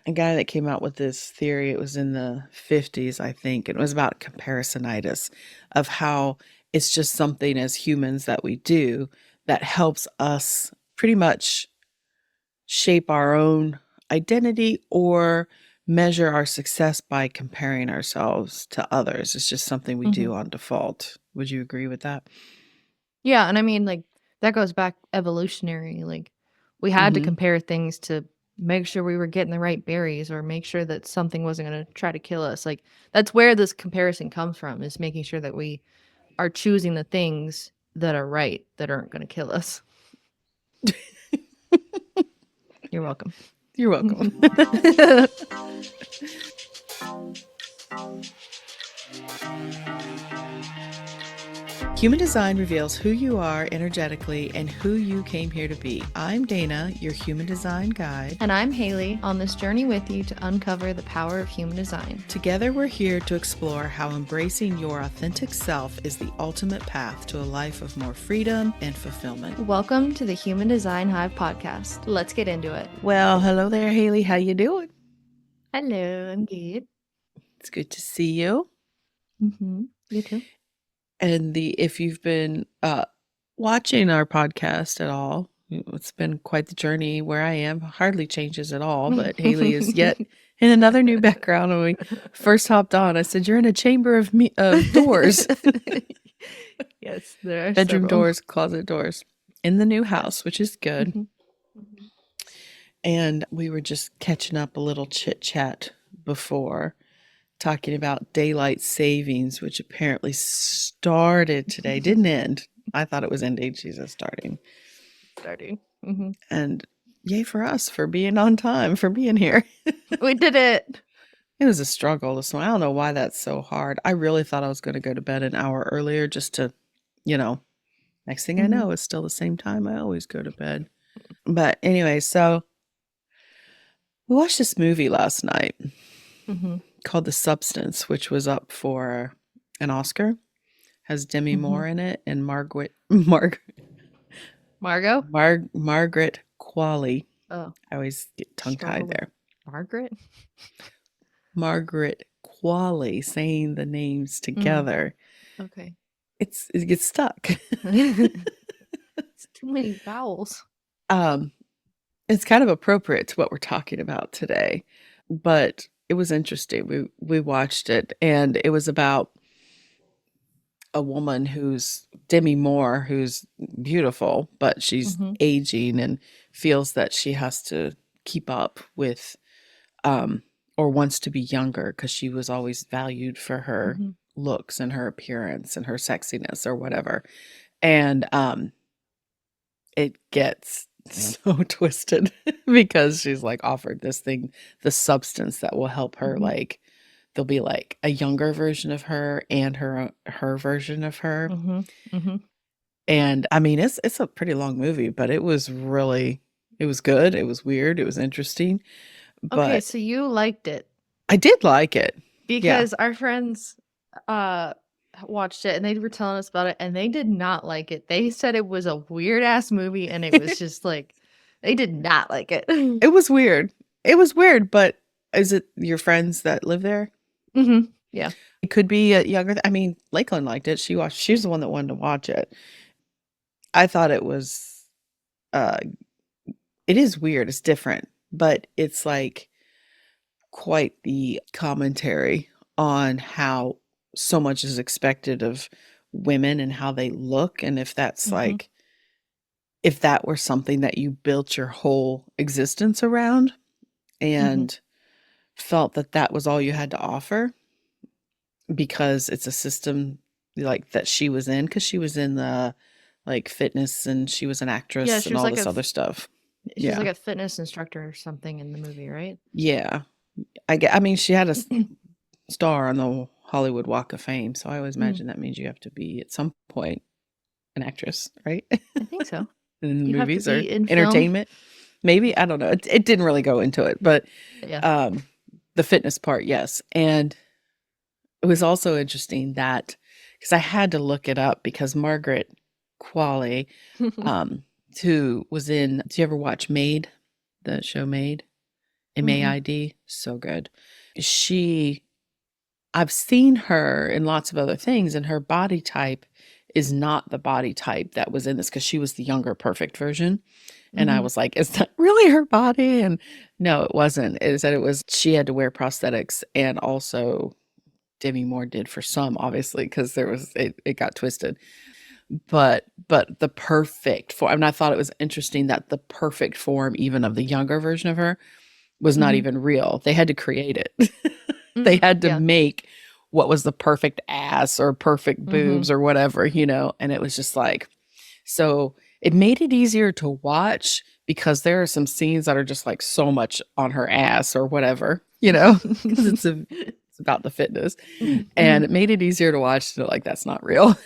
a guy that came out with this theory. It was in the 50s, I think. It was about comparisonitis, of how it's just something as humans that we do that helps us pretty much shape our own identity or measure our success by comparing ourselves to others. It's just something we Mm-hmm. do on default. Would you agree with that? Yeah, and I mean, like, that goes back evolutionary. Like, we had to Mm-hmm. compare things to make sure we were getting the right berries or make sure that something wasn't going to try to kill us. Like, that's where this comparison comes from, is making sure that we are choosing the things that are right, that aren't going to kill us. You're welcome. You're welcome. Human Design reveals who you are energetically and who you came here to be. I'm Dana, your Human Design guide. And I'm Haley, on this journey with you to uncover the power of human design. Together, we're here to explore how embracing your authentic self is the ultimate path to a life of more freedom and fulfillment. Welcome to the Human Design Hive podcast. Let's get into it. Well, hello there, Haley. How you doing? Hello, I'm good. It's good to see you. Mm-hmm. You too. And if you've been watching our podcast at all, it's been quite the journey. Where I am hardly changes at all, but Haley is yet in another new background. When we first hopped on, I said, "You're in a chamber of doors, Yes, there are bedroom several. doors, closet doors, in the new house," which is good. Mm-hmm. And we were just catching up a little chit chat before, talking about daylight savings, which apparently started today. Didn't end. I thought it was ending. She's just starting. Mm-hmm. And yay for us for being on time, for being here. We did it. It was a struggle this morning. I don't know why that's so hard. I really thought I was going to go to bed an hour earlier just to, next thing I Mm-hmm. know, it's still the same time I always go to bed. But anyway, so we watched this movie last night Mm-hmm. called The Substance, which was up for an Oscar. Has Demi Mm-hmm. Moore in it and Margaret Margot? Margaret Qualley. Oh, I always get tongue struggle tied with there. Margaret? Margaret Qualley, saying the names together. Okay. It gets stuck. It's too many vowels. It's kind of appropriate to what we're talking about today, but it was interesting. We watched it, and it was about a woman who's Demi Moore, who's beautiful, but she's Mm-hmm. aging and feels that she has to keep up with, or wants to be younger because she was always valued for her Mm-hmm. looks and her appearance and her sexiness or whatever. And it gets so twisted because she's like offered this thing, the substance that will help her, Mm-hmm. like there'll be like a younger version of her and her version of her. Mm-hmm. Mm-hmm. And I mean, it's a pretty long movie, but it was good. It was weird. It was interesting, Okay, but so you liked it I did like it. Yeah. because our friends uh watched it and they were telling us about it and they did not like it. They said it was a weird ass movie and it was just like they did not like it. It was weird. It was weird, but is it your friends that live there? Mm-hmm. Yeah. It could be a younger. I mean, Lakeland liked it. She's the one that wanted to watch it. I thought it was. Uh, it is weird. It's different, but it's like quite the commentary on how so much is expected of women and how they look, and if that's Mm-hmm. like if that were something that you built your whole existence around Mm-hmm. and felt that that was all you had to offer because it's a system like that she was in, because she was in the like fitness and she was an Yeah, actress she and was all like this other stuff. she was Yeah. like a fitness instructor or something in the movie, right? Yeah. I mean, she had a star on the Hollywood Walk of Fame, so I always Mm, imagine that means you have to be at some point an actress, right? I think so. In You'd have to movies or be in film. entertainment. Maybe, I don't know. It didn't really go into it, but Yeah. um the fitness part, yes. And it was also interesting that because I had to look it up because Margaret Qualley, um, who was in, do you ever watch Maid, the show Maid? Mm-mm. MAID. So good. She, I've seen her in lots of other things, and her body type is not the body type that was in this because she was the younger, perfect version. And I Mm-hmm. was like, is that really her body? And no, it wasn't. It was that it was, she had to wear prosthetics, and also Demi Moore did for some, obviously, because it got twisted. But the perfect form, and I thought it was interesting that the perfect form, even of the younger version of her, was not Mm-hmm. even real. They had to create it. They Mm. had to Yeah. make what was the perfect ass or perfect Mm-hmm. boobs or whatever, and it was just like, so it made it easier to watch because there are some scenes that are just like so much on her ass or whatever, because it's about the fitness. Mm-hmm. And it made it easier to watch, to like, that's not real.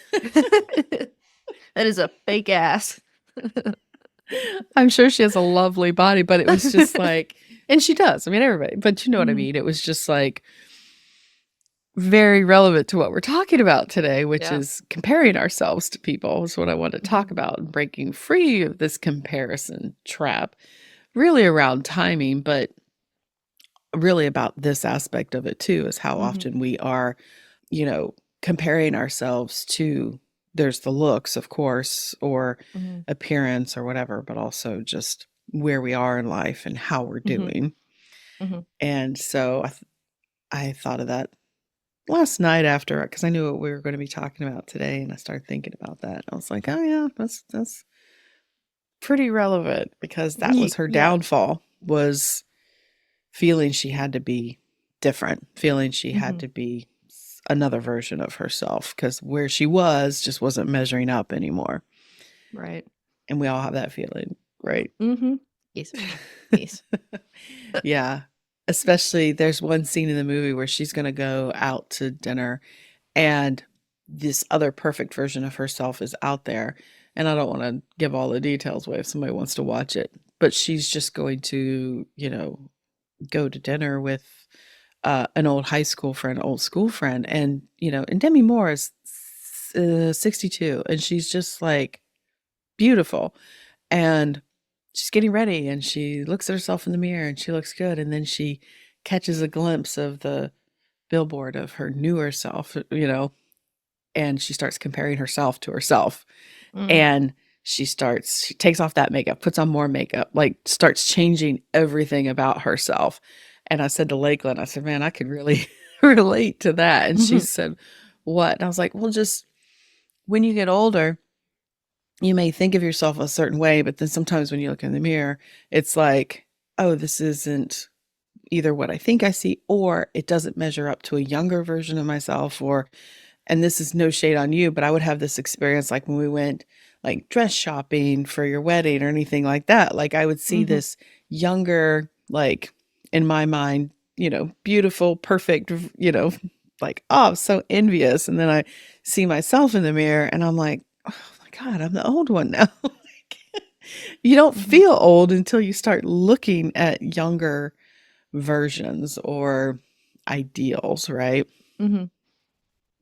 That is a fake ass. I'm sure she has a lovely body, but it was just like, and she does. I mean, everybody, but you know what I Mhm. mean? It was just like very relevant to what we're talking about today, which Yeah. is comparing ourselves to people, is what I want to talk Mhm. about, and breaking free of this comparison trap, really around timing, but really about this aspect of it too, is how Mhm. often we are, comparing ourselves to, there's the looks, of course, or Mhm. appearance or whatever, but also just where we are in life and how we're Mhm. doing. Mhm. And so I thought of that last night after, because I knew what we were going to be talking about today, and I started thinking about that. I was like, oh yeah, that's pretty relevant, because that was her Yeah. downfall, was feeling she had to be different, feeling she had Mhm. to be another version of herself, because where she was just wasn't measuring up anymore. Right. And we all have that feeling, right? Mhm. Yes. Yes. Yeah. Especially, there's one scene in the movie where she's going to go out to dinner, and this other perfect version of herself is out there. And I don't want to give all the details away if somebody wants to watch it, but she's just going to, go to dinner with an old high school friend, old school friend. And Demi Moore is 62, and she's just like beautiful. And she's getting ready, and she looks at herself in the mirror, and she looks good. And then she catches a glimpse of the billboard of her newer self, and she starts comparing herself to herself. Mm. And she takes off that makeup, puts on more makeup, like starts changing everything about herself. And I said to Lakeland, I said, man, I could really relate to that. And she Mhm. said, what? And I was like, well, just when you get older, you may think of yourself a certain way, but then sometimes when you look in the mirror, it's like, oh, this isn't either what I think I see, or it doesn't measure up to a younger version of myself, or, and this is no shade on you, but I would have this experience like when we went like dress shopping for your wedding or anything like that. Like I would see Mhm. this younger, like in my mind, beautiful, perfect, like, oh, I'm so envious. And then I see myself in the mirror, and I'm like, oh my God, I'm the old one now. Like, you don't Mhm. feel old until you start looking at younger versions or ideals, right? Mhm.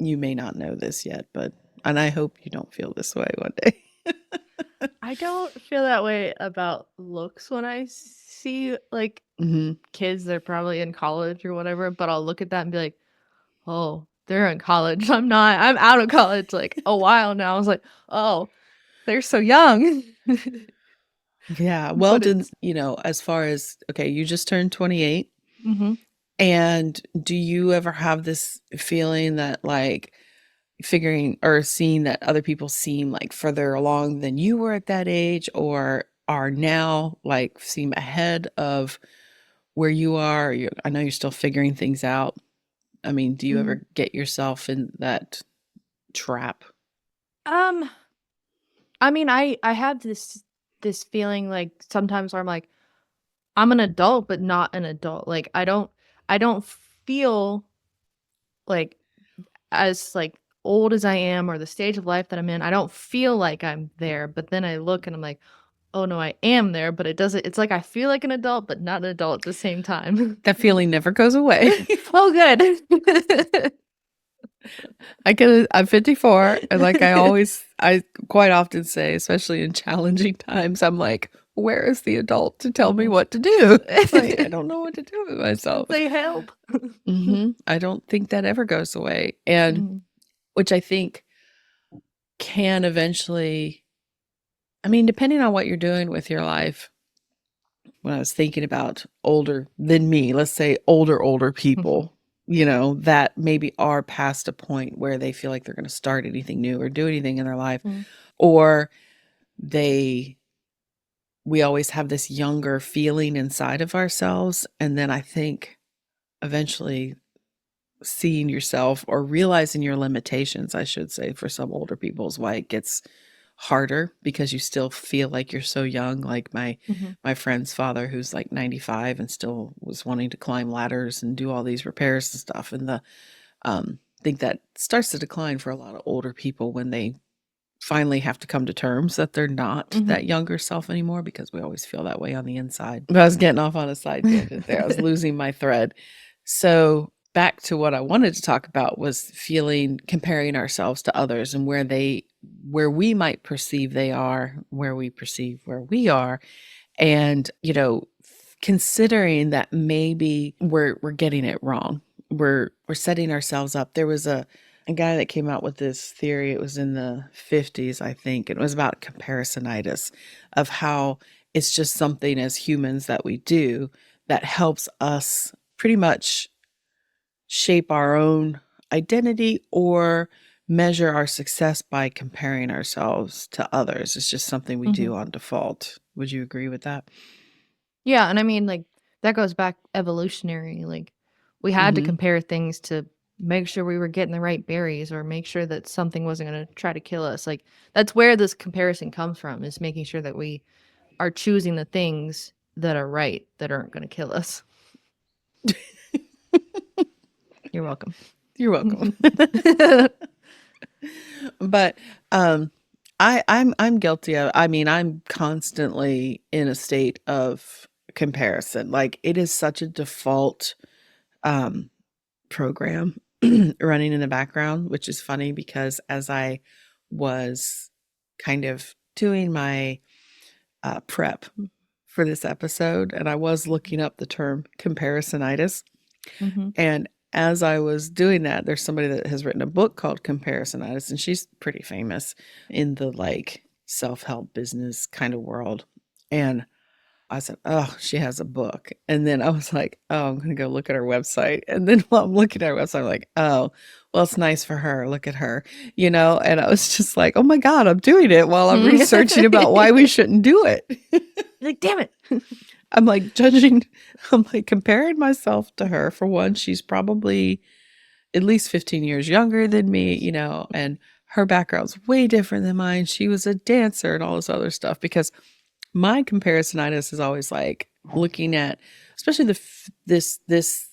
You may not know this yet, and I hope you don't feel this way one day. I don't feel that way about looks when I see like Mhm. kids. They're probably in college or whatever, but I'll look at that and be like, "Oh, they're in college. I'm not. I'm out of college like a while now." I was like, "Oh, they're so young." Yeah. Well, But did it's as far as, okay, you just turned 28. Mhm. And do you ever have this feeling that, like, figuring or seeing that other people seem like further along than you were at that age, or are now like seem ahead of where you are? I know you're still figuring things out. I mean, do you Mhm. ever get yourself in that trap? Um, I mean, I have this feeling like sometimes where I'm like, I'm an adult, but not an adult. Like I don't feel like as like old as I am or the stage of life that I'm in. I don't feel like I'm there, but then I look and I'm like, oh no, I am there, but it doesn't. It's like I feel like an adult, but not an adult at the same time. That feeling never goes away. Oh, good. I'm 54, and like I quite often say, especially in challenging times, I'm like, where is the adult to tell me Mhm. what to do? Like, I don't know what to do with myself. Say help. I don't think that ever goes away. And Mhm. which I think can eventually, I mean, depending on what you're doing with your life, when I was thinking about older than me, let's say older people, that maybe are past a point where they feel like they're going to start anything new or do anything in their life, Mhm. or they, we always have this younger feeling inside of ourselves. And then I think eventually seeing yourself or realizing your limitations, I should say, for some older people is why it gets harder because you still feel like you're so young. Like Mhm. my friend's father, who's like 95 and still was wanting to climb ladders and do all these repairs and stuff. And the think that starts to decline for a lot of older people when they finally have to come to terms that they're not Mhm. that younger self anymore, because we always feel that way on the inside. But I was getting off on a side tangent there. I was losing my thread. So back to what I wanted to talk about was feeling comparing ourselves to others and where we might perceive they are, where we perceive where we are. And, considering that maybe we're getting it wrong. We're setting ourselves up. There was a guy that came out with this theory. It was in the 50s, I think. It was about comparisonitis, of how it's just something as humans that we do that helps us pretty much shape our own identity or measure our success by comparing ourselves to others. It's just something we Mhm. do on default. Would you agree with that? Yeah, and I mean, like, that goes back evolutionary, like, we had to Mhm. compare things to make sure we were getting the right berries or make sure that something wasn't gonna try to kill us, like, that's where this comparison comes from, is making sure that we are choosing the things that are right, that aren't gonna kill us. You're welcome. You're welcome. But, I'm guilty of, I mean, I'm constantly in a state of comparison. Like, it is such a default, um, program running in the background, which is funny because as I was kind of doing my, prep for this episode, and I was looking up the term comparisonitis. Mhm. And as I was doing that, there's somebody that has written a book called Comparisonitis, and she's pretty famous in the like self-help business kind of world. And I said, "Oh, she has a book." And then I was like, "Oh, I'm gonna go look at her website." And then while I'm looking at her website, I'm like, "Oh, well, it's nice for her. Look at her," And I was just like, "Oh my God, I'm doing it while I'm researching about why we shouldn't do it." You're like, "Damn it." I'm like judging, I'm like comparing myself to her. For one, she's probably at least 15 years younger than me, and her background's way different than mine. She was a dancer and all this other stuff, because my comparisonitis is always like looking at, especially this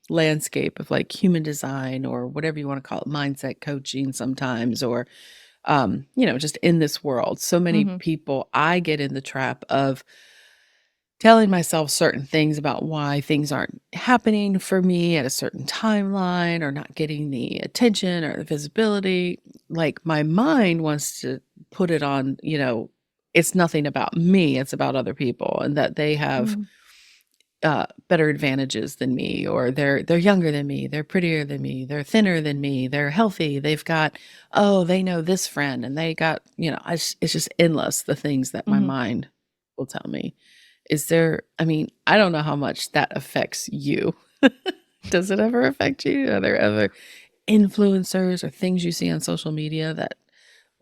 landscape of like human design or whatever you want to call it, mindset coaching sometimes, or just in this world. So many Mhm. people, I get in the trap of telling myself certain things about why things aren't happening for me at a certain timeline, or not getting the attention or the visibility. Like, my mind wants to put it on, it's nothing about me, it's about other people, and that they have Mhm. better advantages than me, or they're younger than me, they're prettier than me, they're thinner than me, they're healthy, they've got, oh, they know this friend, and they got, it's just endless, the things that my Mhm. mind will tell me. Is there, I mean, I don't know how much that affects you. Does it ever affect you? Are there other influencers or things you see on social media that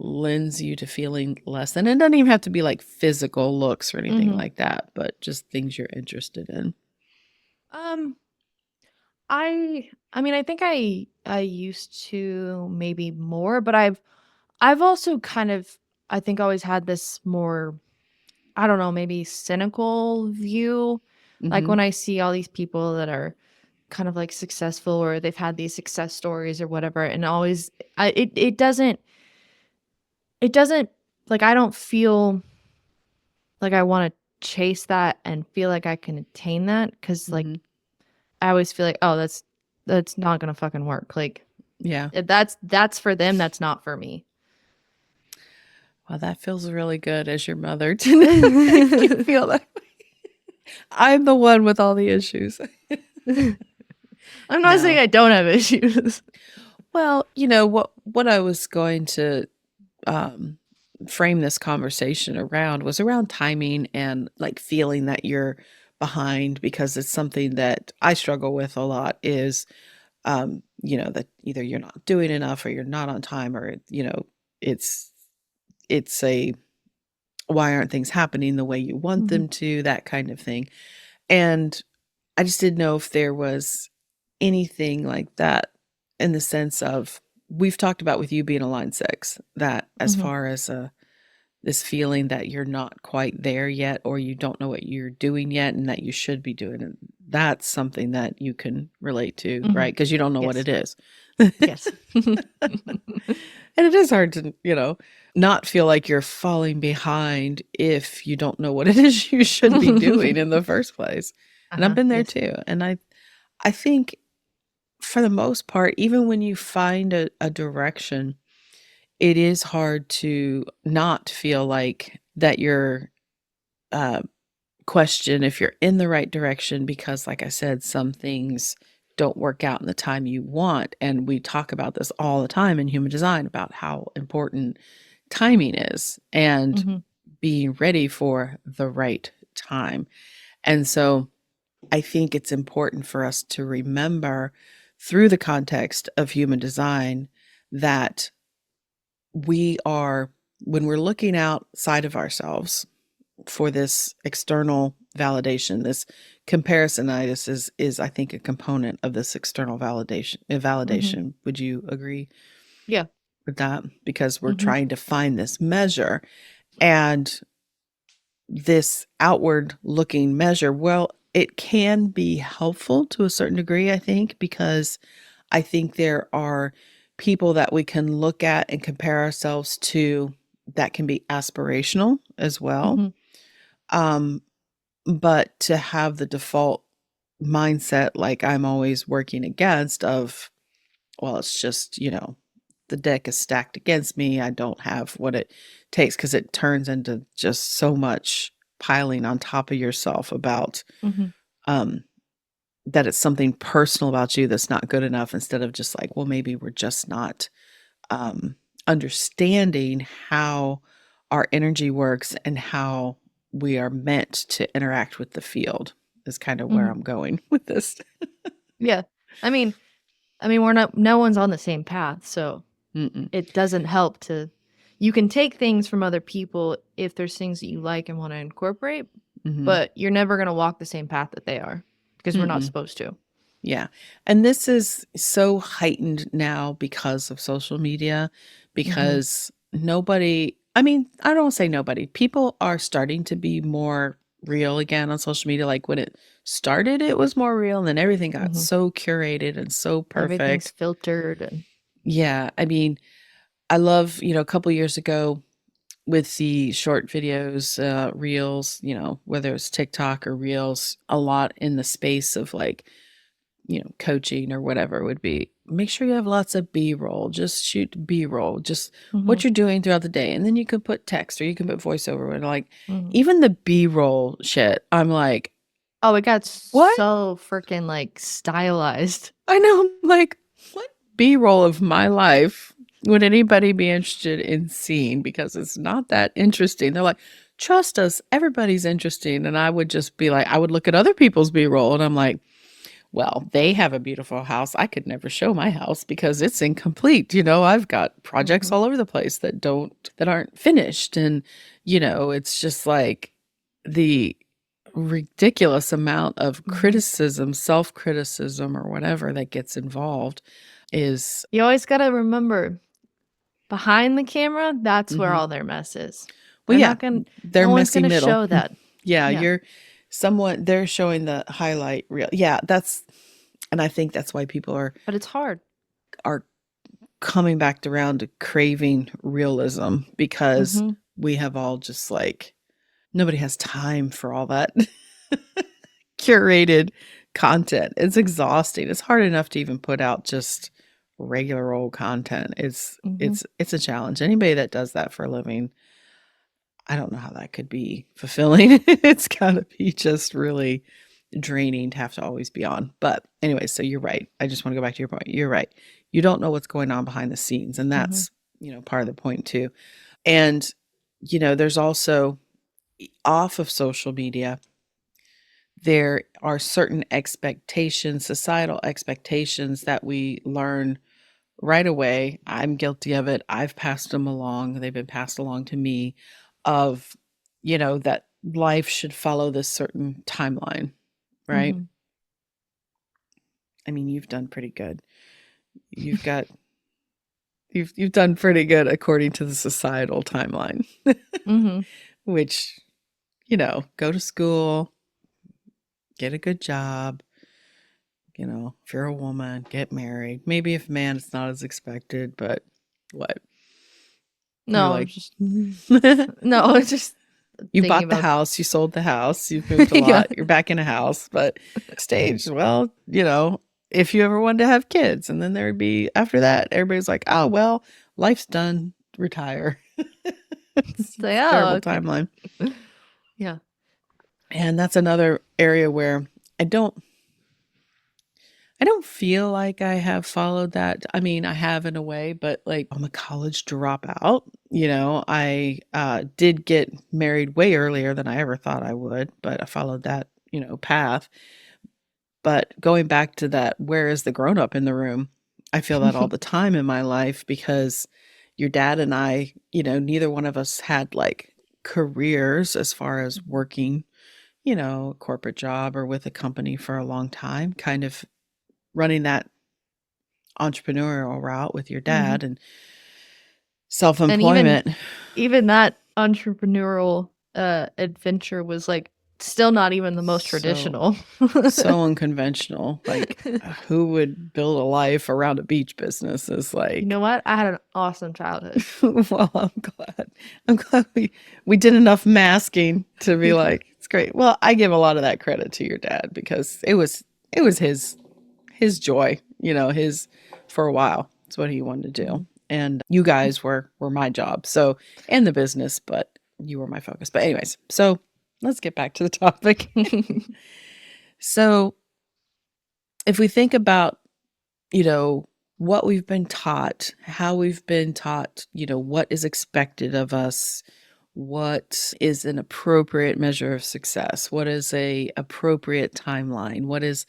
lends you to feeling less than? It doesn't even have to be like physical looks or anything Mhm. like that, but just things you're interested in. Um, I mean, I think I used to maybe more, but I've also kind of, I think, always had this more, I don't know, maybe cynical view. Like Mhm. when I see all these people that are kind of like successful, or they've had these success stories or whatever, and always it doesn't, like, I don't feel like I want to chase that and feel like I can attain that, cuz like Mhm. I always feel like, oh, that's not going to fucking work. Like, Yeah. if that's for them, that's not for me. Well, that feels really good as your mother to make you feel that way. I'm the one with all the issues. I'm not saying No. I don't have issues. Well, what I was going to um, frame this conversation around was around timing and like feeling that you're behind, because it's something that I struggle with a lot is, that either you're not doing enough or you're not on time, or, it's, it's a, why aren't things happening the way you want Mhm, them to, that kind of thing. And I just didn't know if there was anything like that, in the sense of, we've talked about with you being a line 6, that as mhm, far as this feeling that you're not quite there yet, or you don't know what you're doing yet and that you should be doing it. That's something that you can relate to, mhm. right? Because you don't know what Yes, it is. yes. And it is hard to, not feel like you're falling behind if you don't know what it is you should be doing in the first place. And I've Uh-huh, been there yes. too. And I think for the most part, even when you find a direction, it is hard to not feel like that you're uh, question if you're in the right direction, because like I said, some things don't work out in the time you want. And we talk about this all the time in human design about how important timing is and Mhm, being ready for the right time. And so I think it's important for us to remember through the context of human design that we are, when we're looking outside of ourselves for this external validation, this comparisonitis is I think a component of this external mhm. validation. Would you agree Yeah. with that? Because we're Mhm, trying to find this measure, and this outward looking measure, well, it can be helpful to a certain degree, I think, because I think there are people that we can look at and compare ourselves to that can be aspirational as well. mhm, Um, but to have the default mindset, like I'm always working against, of, well, it's just, the deck is stacked against me. I don't have what it takes, because it turns into just so much piling on top of yourself about mhm, um that it's something personal about you that's not good enough, instead of just like, well, maybe we're just not um understanding how our energy works and how we are meant to interact with the field, is kind of where mhm. I'm going with this. Yeah. I mean we're not no one's on the same path, so Mm-mm. it doesn't help to you can take things from other people if there's things that you like and wanna incorporate, Mm-hmm. but you're never gonna walk the same path that they are because we're not Mm-mm. supposed to. Yeah. And this is so heightened now because of social media, Mhm, because nobody, I mean, I don't say nobody, people are starting to be more real again on social media. Like when it started, it was more real, and then everything got mhm. so curated and so Everything's perfect. filtered and Yeah. I mean, I love, a couple years ago with the short videos, reels, whether it's TikTok or reels, a lot in the space of like, coaching or whatever it would be. Make sure you have lots of B-roll. Just shoot B-roll, just what Mhm, you're doing throughout the day. And then you can put text or you can put voiceover. And like, mhm. even the B-roll shit, I'm like, Oh, it got what? so freaking, like, stylized. I know. I'm like, what B-roll of my life would anybody be interested in seeing? Because it's not that interesting. They're like, trust us, everybody's interesting. And I would just be like, I would look at other people's B-roll and I'm like, well, they have a beautiful house. I could never show my house because it's incomplete. I've got projects Mhm, all over the place that aren't finished. And, it's just like the ridiculous amount of mhm. criticism, self-criticism or whatever that gets involved is You always gotta remember, behind the camera, that's where mhm. all their mess is. Well, yeah, they're No one's messy gonna middle. show that. Yeah, Yeah, they're showing the highlight reel. Yeah, and I think that's why people but it's hard. are coming back around to craving realism, because Mhm, we have all just like, nobody has time for all that curated content. It's exhausting. It's hard enough to even put out just regular old content. It's mhm. it's it's a challenge. Anybody that does that for a living, I don't know how that could be fulfilling. It's got to be just really draining to have to always be on. But anyway, so you're right. I just want to go back to your point. You're right. You don't know what's going on behind the scenes. And Mhm. that's, part of the point too. And, there's also off of social media, there are certain expectations, societal expectations that we learn right away. I'm guilty of it. I've passed them along. They've been passed along to me of, that life should follow this certain timeline, right? Mhm. I mean, you've done pretty good. You've got you've done pretty good according to the societal timeline, Mhm. which, go to school, get a good job, if you're a woman, get married. Maybe if a man, it's not as expected, but what? You're No, I'm like, just you no, it's just thinking bought the about house, you sold the house, you've moved a yeah. lot, you're back in a house, but stage, well, if you ever wanted to have kids, and then there'd be after that, everybody's like, oh, well, life's done, retire. Say, It's a "Oh, terrible okay." timeline. Yeah. And that's another area where I don't I don't feel like I have followed that. I mean, I have in a way, but like I'm a college dropout. I did get married way earlier than I ever thought I would, but I followed that, path. But going back to that, where is the grown up in the room? I feel that all the time in my life because your dad and I, neither one of us had like careers as far as working, a corporate job or with a company for a long time, kind of running that entrepreneurial route with your Mhm. dad and And even self-employment. even that entrepreneurial adventure was like still not even the most So traditional. so unconventional. Like who would build a life around a beach business is You like know what? I had an awesome childhood. well, I'm glad we did enough masking to be like it's great. Well, I give a lot of that credit to your dad because it was his joy, his for a while. It's what he wanted to do. Mhm. And you guys were my job. So, and the business, but you were my focus. But anyways, so let's get back to the topic. So, if we think about, you know, what we've been taught, how we've been taught, what is expected of us, what is an appropriate measure of success, what is a appropriate timeline, what is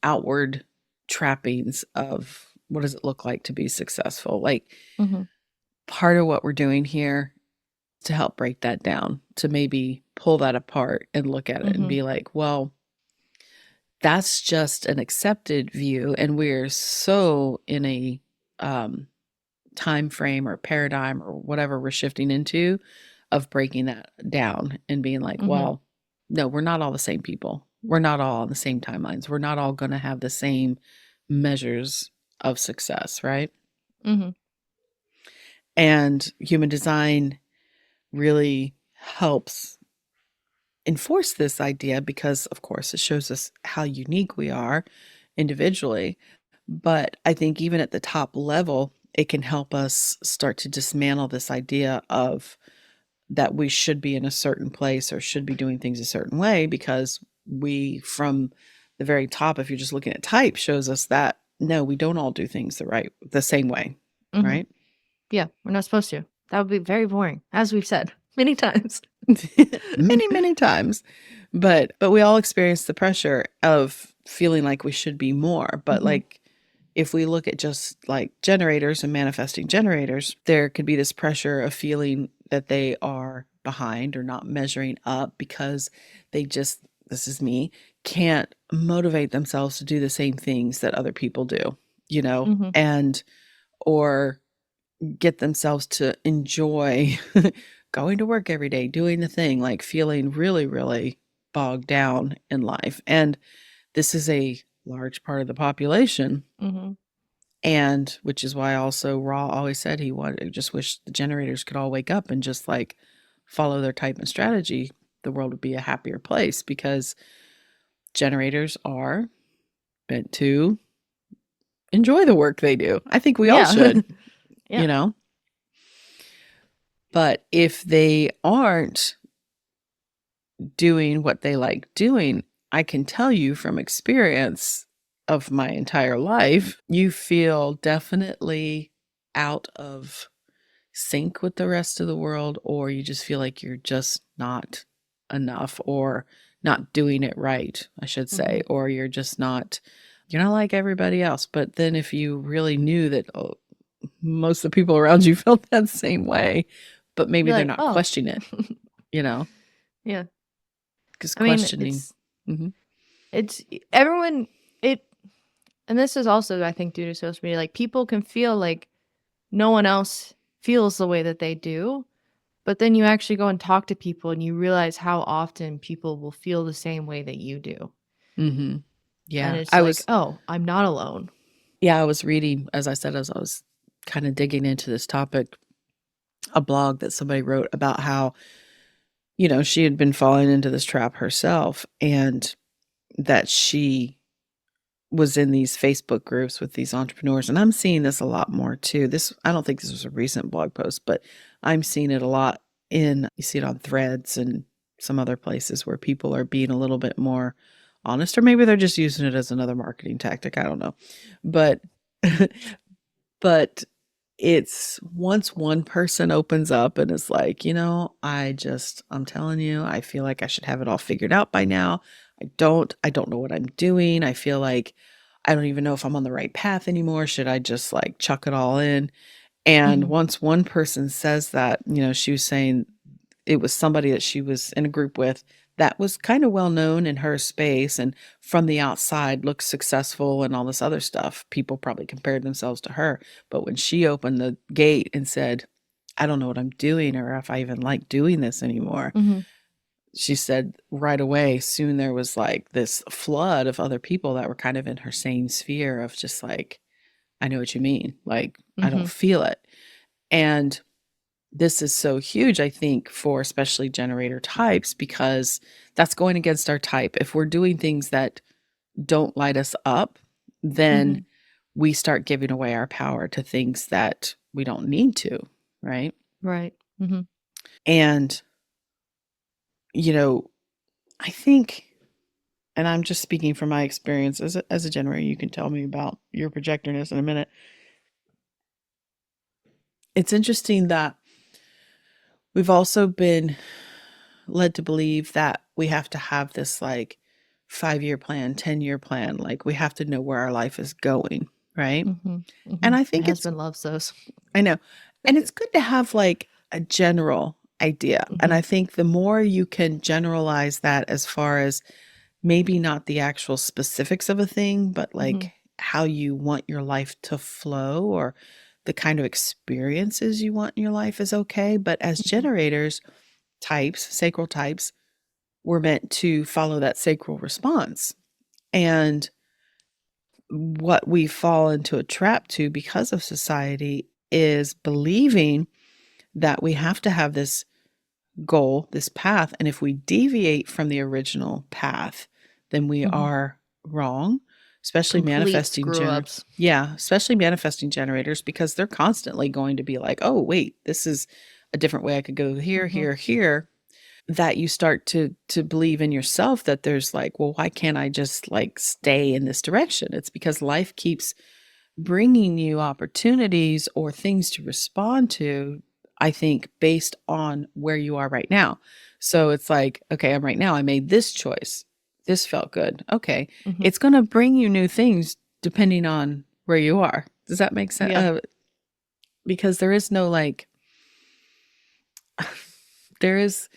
outward trappings of what does it look like to be successful? Like Mhm. part of what we're doing here to help break that down, to maybe pull that apart and look at it and Mhm. be like, well, that's just an accepted view. And we're so in a um, time frame or paradigm or whatever we're shifting into of breaking that down and being like, Mhm. well, no, we're not all the same people. We're not all on the same timelines. We're not all going to have the same measures of success, right? Mhm. And human design really helps enforce this idea because, of course, it shows us how unique we are individually. But I think even at the top level, it can help us start to dismantle this idea of that we should be in a certain place or should be doing things a certain way because from the very top, if you're just looking at type, shows us that no, we don't all do things the same way, Mhm. right? Yeah, we're not supposed to. That would be very boring, as we've said many times. Many, many times. But we all experience the pressure of feeling like we should be more. But Mhm. like if we look at just like generators and manifesting generators, there could be this pressure of feeling that they are behind or not measuring up because they just, this is me, can't motivate themselves to do the same things that other people do, Mhm. and or get themselves to enjoy going to work every day, doing the thing, like feeling really, really bogged down in life. And this is a large part of the population. Mhm. And which is why also Raw always said just wish the generators could all wake up and just like follow their type and strategy. The world would be a happier place because generators are meant to enjoy the work they do. I think we all Yeah. should, Yeah. you know? But if they aren't doing what they like doing, I can tell you from experience of my entire life, you feel definitely out of sync with the rest of the world, or you just feel like you're just not enough or not doing it right, I should say, Mhm. or you're not like everybody else. But then if you really knew that most of the people around you felt that same way, but maybe You're they're like, not "Oh." questioning it, you know, Yeah. because I mean, questioning. Mhm. it's everyone it and this is also, I think, due to social media, like, people can feel like no one else feels the way that they do, but then you actually go and talk to people and you realize how often people will feel the same way that you do. Mhm. And Yeah. it's like, "Oh, I'm not alone." I was reading, as I said, as I was kind of digging into this topic, a blog that somebody wrote about how, she had been falling into this trap herself, and that she was in these Facebook groups with these entrepreneurs. And I'm seeing this a lot more too. I don't think this was a recent blog post, but I'm seeing it a lot you see it on Threads and some other places where people are being a little bit more honest, or maybe they're just using it as another marketing tactic. I don't know. But, but it's once one person opens up and is like, I'm telling you, I feel like I should have it all figured out by now. I don't know what I'm doing. I feel like I don't even know if I'm on the right path anymore. Should I just like chuck it all in? And Mhm. once one person says that, she was saying it was somebody that she was in a group with that was kind of well known in her space, and from the outside looked successful and all this other stuff. People probably compared themselves to her. But when she opened the gate and said, I don't know what I'm doing or if I even like doing this anymore, Mhm. she said right away, soon there was like this flood of other people that were kind of in her same sphere of just like, I know what you mean. Like, I don't Mhm. feel it. And this is so huge, I think, for especially generator types, because that's going against our type. If we're doing things that don't light us up, then Mhm. we start giving away our power to things that we don't need to, right? Right. Mhm. And, you know, I think, and I'm just speaking from my experience as a generator, you can tell me about your projectorness in a minute. It's interesting that we've also been led to believe that we have to have this like 5-year plan, 10-year plan. Like we have to know where our life is going, right? Mhm. And Mhm. I My think husband loves those. I know. And it's good to have like a general idea. And Mhm. I think the more you can generalize that, as far as maybe not the actual specifics of a thing, but like Mhm. how you want your life to flow, or the kind of experiences you want in your life, is okay. But as Mhm. generators, sacral types, we're meant to follow that sacral response. And what we fall into a trap to because of society is believing that we have to have this goal, this path. And if we deviate from the original path, then we Mhm. are wrong, especially Complete manifesting screw generators. ups. Yeah, especially manifesting generators, because they're constantly going to be like, oh, wait, this is a different way I could go here, Mhm. here, here. That you start to believe in yourself that there's like, well, why can't I just like stay in this direction? It's because life keeps bringing you opportunities or things to respond to, I think, based on where you are right now. So it's like, okay, I'm right now, I made this choice. This felt good. Okay. Mhm. It's going to bring you new things depending on where you are. Does that make sense? Yeah. Because there is no like, there is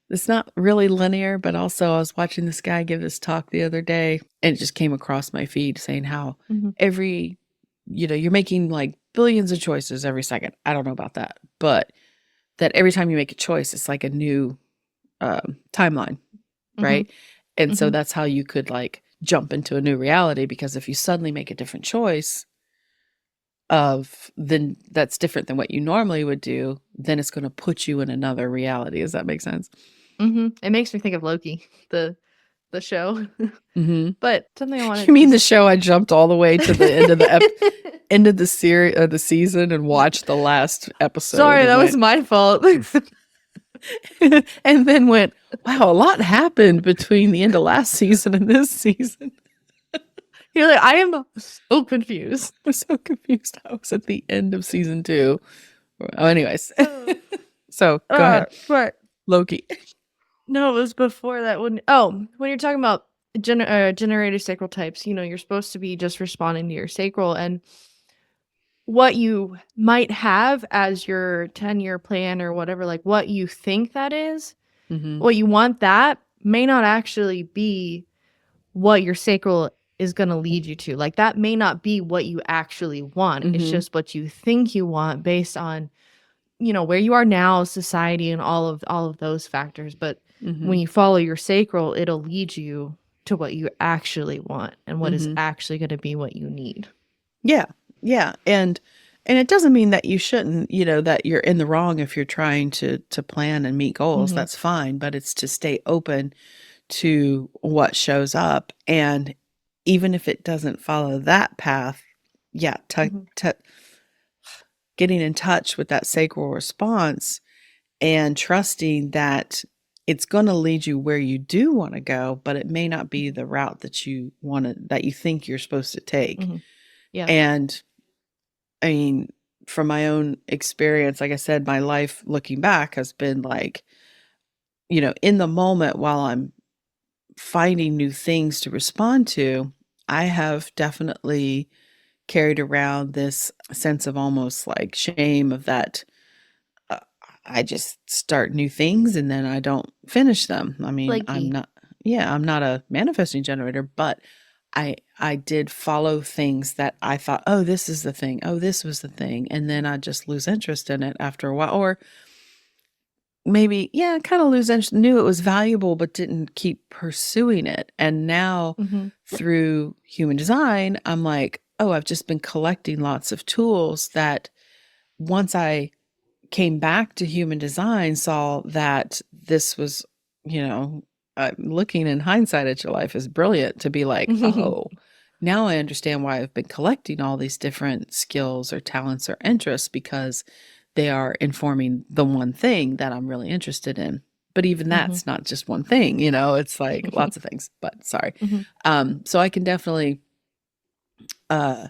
it's not really linear, but also I was watching this guy give this talk the other day, and it just came across my feed saying how Mhm. every, you're making like billions of choices every second. I don't know about that, but that every time you make a choice, it's like a new timeline, Mhm. right? And so Mhm. that's how you could like jump into a new reality, because if you suddenly make a different choice then that's different than what you normally would do, then it's going to put you in another reality. Does that make sense? Mhm. It makes me think of Loki, the the show. Mhm. But something I You wanted to mean the show I jumped all the way to the end of end of the series the season and watched the last episode Sorry, and that was went my fault. and then went, wow, a lot happened between the end of last season and this season. You're like, I am so confused. I was so confused. I was at the end of season 2. Oh, anyways. So go ahead. But Loki. no, it was before that. When you're talking about generator sacral types, you're supposed to be just responding to your sacral, and what you might have as your 10-year plan or whatever, like what you think that is, Mm-hmm. what you want, that may not actually be what your sacral is going to lead you to. Like that may not be what you actually want. It's Mm-hmm. just what you think you want based on where you are now, society, and all of those factors. But Mm-hmm. when you follow your sacral, it'll lead you to what you actually want and what is Mm-hmm. actually going to be what you need. Yeah. Yeah. And it doesn't mean that you shouldn't, that you're in the wrong if you're trying to plan and meet goals. Mm-hmm. That's fine, but it's to stay open to what shows up. And even if it doesn't follow that path, yeah, Mm-hmm. getting in touch with that sacral response and trusting that it's going to lead you where you do want to go, but it may not be the route that you think you're supposed to take. Mm-hmm. Yeah. And I mean, from my own experience, like I said, my life looking back has been like, in the moment while I'm finding new things to respond to, I have definitely carried around this sense of almost like shame of that uh, I just start new things and then I don't finish them. I mean, Flaky. I'm not a manifesting generator, but I did follow things that I thought, oh, this is the thing. Oh, this was the thing. And then I just lose interest in it after a while. Or maybe, yeah, kind of lose interest, knew it was valuable, but didn't keep pursuing it. And now Mm-hmm. through human design, I'm like, oh, I've just been collecting lots of tools that once I came back to human design, saw that this was, looking in hindsight at your life is brilliant to be like, oh, now I understand why I've been collecting all these different skills or talents or interests because they are informing the one thing that I'm really interested in. But even Mm-hmm. that's not just one thing, it's like lots of things, but sorry. Mm-hmm. So I can definitely, uh,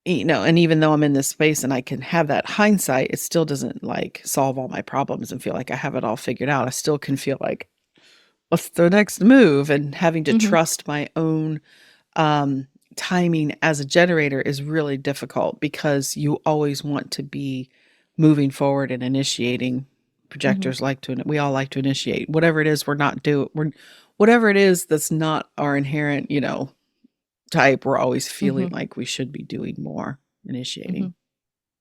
and even though I'm in this space and I can have that hindsight, it still doesn't like solve all my problems and feel like I have it all figured out. I still can feel like, what's the next move? And having to Mm-hmm. trust my own um, timing as a generator is really difficult because you always want to be moving forward and initiating. Mm-hmm. Projectors we all like to initiate whatever it is whatever it is that's not our inherent, type, we're always feeling Mm-hmm. like we should be doing more, Mm-hmm. initiating.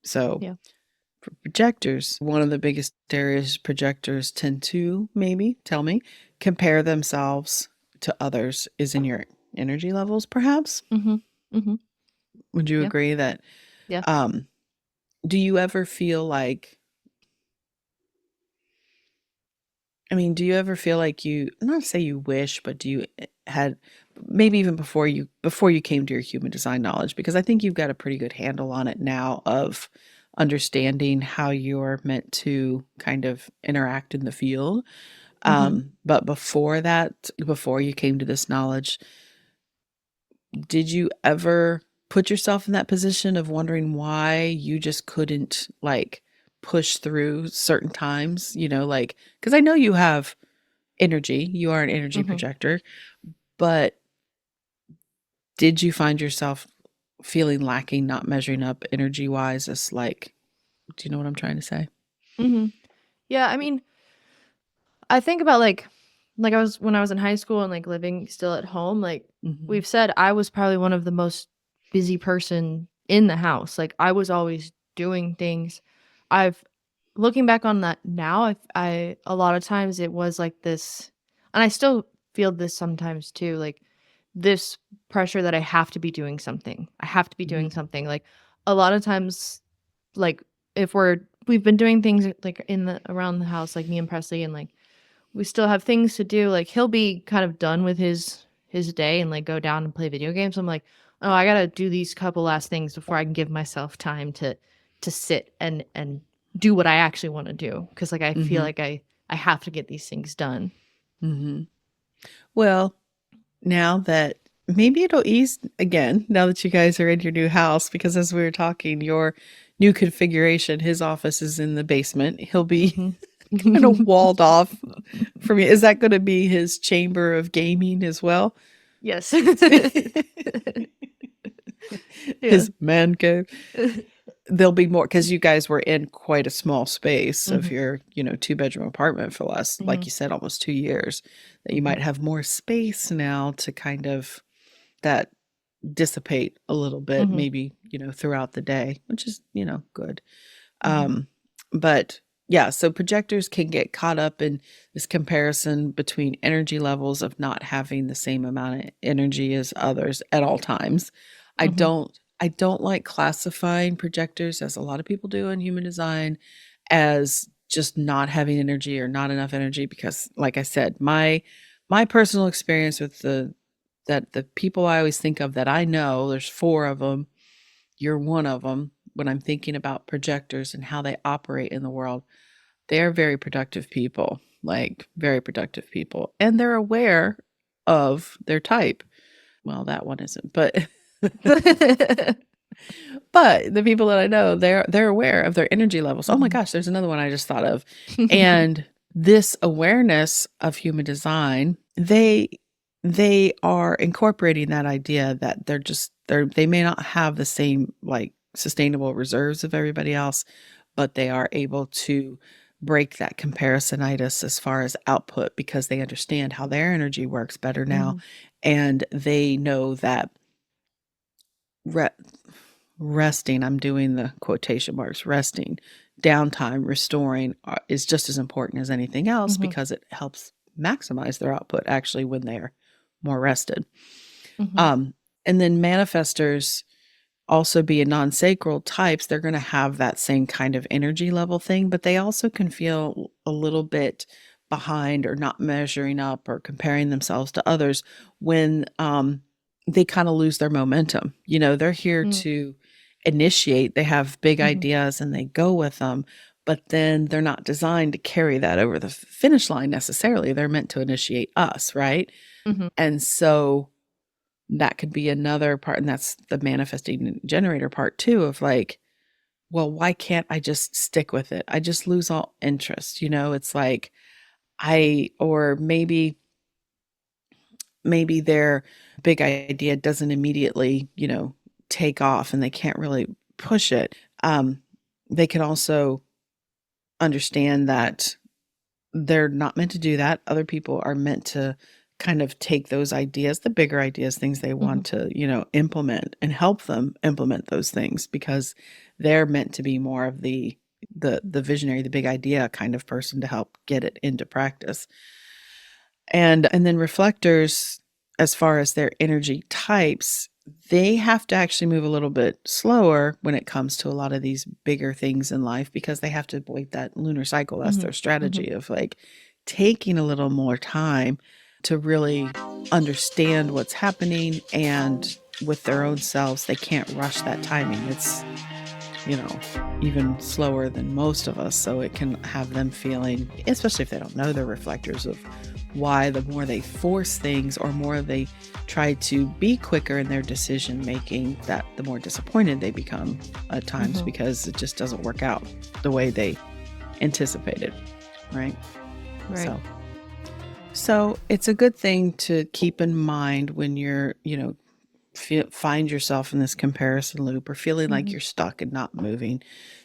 So Yeah. for projectors, one of the biggest areas projectors tend to maybe tell me compare themselves to others is in your energy levels, perhaps. Mm-hmm. Mm-hmm. Would you Yeah. agree that Yeah. um do you ever feel like do you ever feel like not say you wish, but do you had maybe even before you came to your human design knowledge, because I think you've got a pretty good handle on it now of understanding how you're meant to kind of interact in the field. Mm-hmm. But before that, before you came to this knowledge, did you ever put yourself in that position of wondering why you just couldn't like push through certain times, like, because I know you have energy, you are an energy Mm-hmm. projector, but did you find yourself feeling lacking, not measuring up energy wise? It's like, do you know what I'm trying to say? Mm-hmm. Yeah. I mean, I think about like I was when I was in high school and like living still at home, like Mm-hmm. we've said, I was probably one of the most busy person in the house. Like I was always doing things. I've looking back on that now, I a lot of times it was like this, and I still feel this sometimes too, like this pressure that I have to be doing something. I have to be Mm-hmm. doing something. Like a lot of times, like if we've been doing things like in the around the house, like me and Presley, and like we still have things to do. Like he'll be kind of done with his day and like go down and play video games. I'm like, oh, I gotta do these couple last things before I can give myself time to sit and do what I actually want to do. Because like I feel Mm-hmm. like I have to get these things done. Mm-hmm. Well, now that maybe it'll ease again now that you guys are in your new house, because as we were talking, your new configuration, his office is in the basement. He'll be kind of Hmm. walled off from you. Is that going to be his chamber of gaming as well? Yes. Yeah. His man cave. There'll be more because you guys were in quite a small space of Hmm. your, 2-bedroom apartment for the last, like Hmm. you said, almost 2 years. That you Hmm. might have more space now to kind of that dissipate a little bit, Hmm. maybe, throughout the day, which is, good. Hmm. Um, but yeah, so projectors can get caught up in this comparison between energy levels of not having the same amount of energy as others at all times. I Hmm. don't I don't like classifying projectors, as a lot of people do in human design, as just not having energy or not enough energy, because like I said, my personal experience with the people I always think of that I know, there's 4 of them, you're one of them. When I'm thinking about projectors and how they operate in the world, they're very productive people, like very productive people, and they're aware of their type. Well, that one isn't, but but the people that I know, they're aware of their energy levels. Oh my Hmm. gosh, there's another one I just thought of. And this awareness of human design, they are incorporating that idea that they may not have the same like sustainable reserves of everybody else, but they are able to break that comparisonitis as far as output, because they understand how their energy works better now, Hmm. and they know that re- resting, I'm doing the quotation marks, resting, downtime, restoring is just as important as anything else, Hmm. because it helps maximize their output actually when they're more rested. Hmm. Um, and then manifestors, also being non-sacral types, they're going to have that same kind of energy level thing, but they also can feel a little bit behind or not measuring up or comparing themselves to others when they kind of lose their momentum. They're here to initiate, they have big Hmm. ideas and they go with them, but then they're not designed to carry that over the finish line necessarily. They're meant to initiate us, right? Hmm. And so that could be another part, and that's the manifesting generator part too, of like, well, why can't I just stick with it? I just lose all interest. It's like or maybe their big idea doesn't immediately, take off and they can't really push it. They can also understand that they're not meant to do that. Other people are meant to kind of take those ideas, the bigger ideas, things they Hmm. want to, implement, and help them implement those things, because they're meant to be more of the visionary, the big idea kind of person to help get it into practice. And then reflectors, as far as their energy types, they have to actually move a little bit slower when it comes to a lot of these bigger things in life, because they have to avoid that lunar cycle. That's Hmm. their Hmm. strategy of like taking a little more time to really understand what's happening, and with their own selves, they can't rush that timing. It's, you know, even slower than most of us. So it can have them feeling, especially if they don't know they're reflectors, of why the more they force things or more they try to be quicker in their decision making, that the more disappointed they become at times, Hmm. because it just doesn't work out the way they anticipated. Right. Right. So it's a good thing to keep in mind when you're, find yourself in this comparison loop or feeling like Hmm. you're stuck and not moving,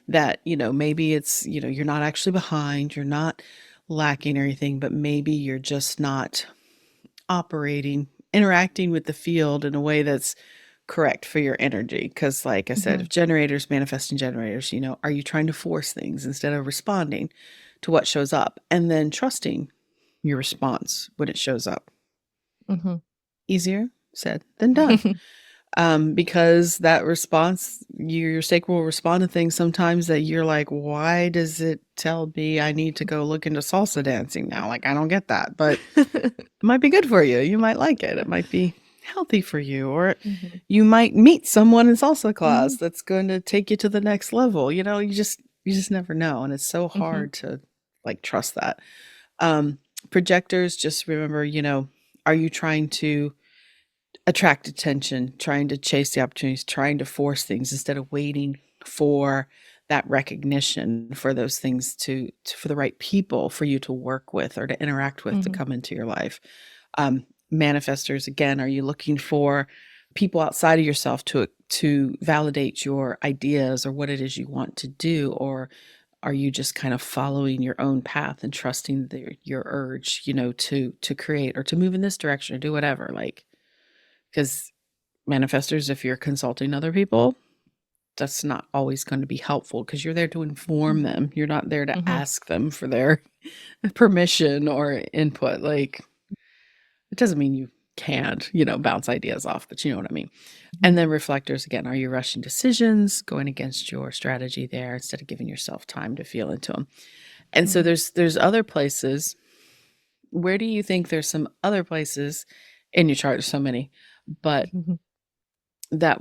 that maybe it's, you're not actually behind, you're not lacking or anything, but maybe you're just not interacting with the field in a way that's correct for your energy. Because like I said, Hmm. if generators, manifesting generators, are you trying to force things instead of responding to what shows up and then trusting your response when it shows up? Hmm. Easier said than done. Because that response, your sacral will respond to things sometimes that you're like, why does it tell me I need to go look into salsa dancing now? Like, I don't get that, but it might be good for you. You might like it. It might be healthy for you, or Mhm. you might meet someone in salsa class Mhm. that's going to take you to the next level. You just never know, and it's so Mhm. hard to like trust that. Um, Projectors, just remember, are you trying to attract attention, trying to chase the opportunities, trying to force things instead of waiting for that recognition, for those things for the right people for you to work with or to interact with to Mhm. come into your life. Manifestors, again, are you looking for people outside of yourself to validate your ideas or what it is you want to do, or are you just kind of following your own path and trusting your urge, to create or to move in this direction or do whatever, like, because manifestors, if you're consulting other people, that's not always going to be helpful because you're there to inform Mhm. them. You're not there to Mhm. ask them for their permission or input. Like, it doesn't mean you can't, bounce ideas off, but you know what I mean. And then reflectors, again, are you rushing decisions, going against your strategy there instead of giving yourself time to feel into them? And so Mhm. there's other places. Where do you think there's some other places in your chart? There's so many, but Mhm. that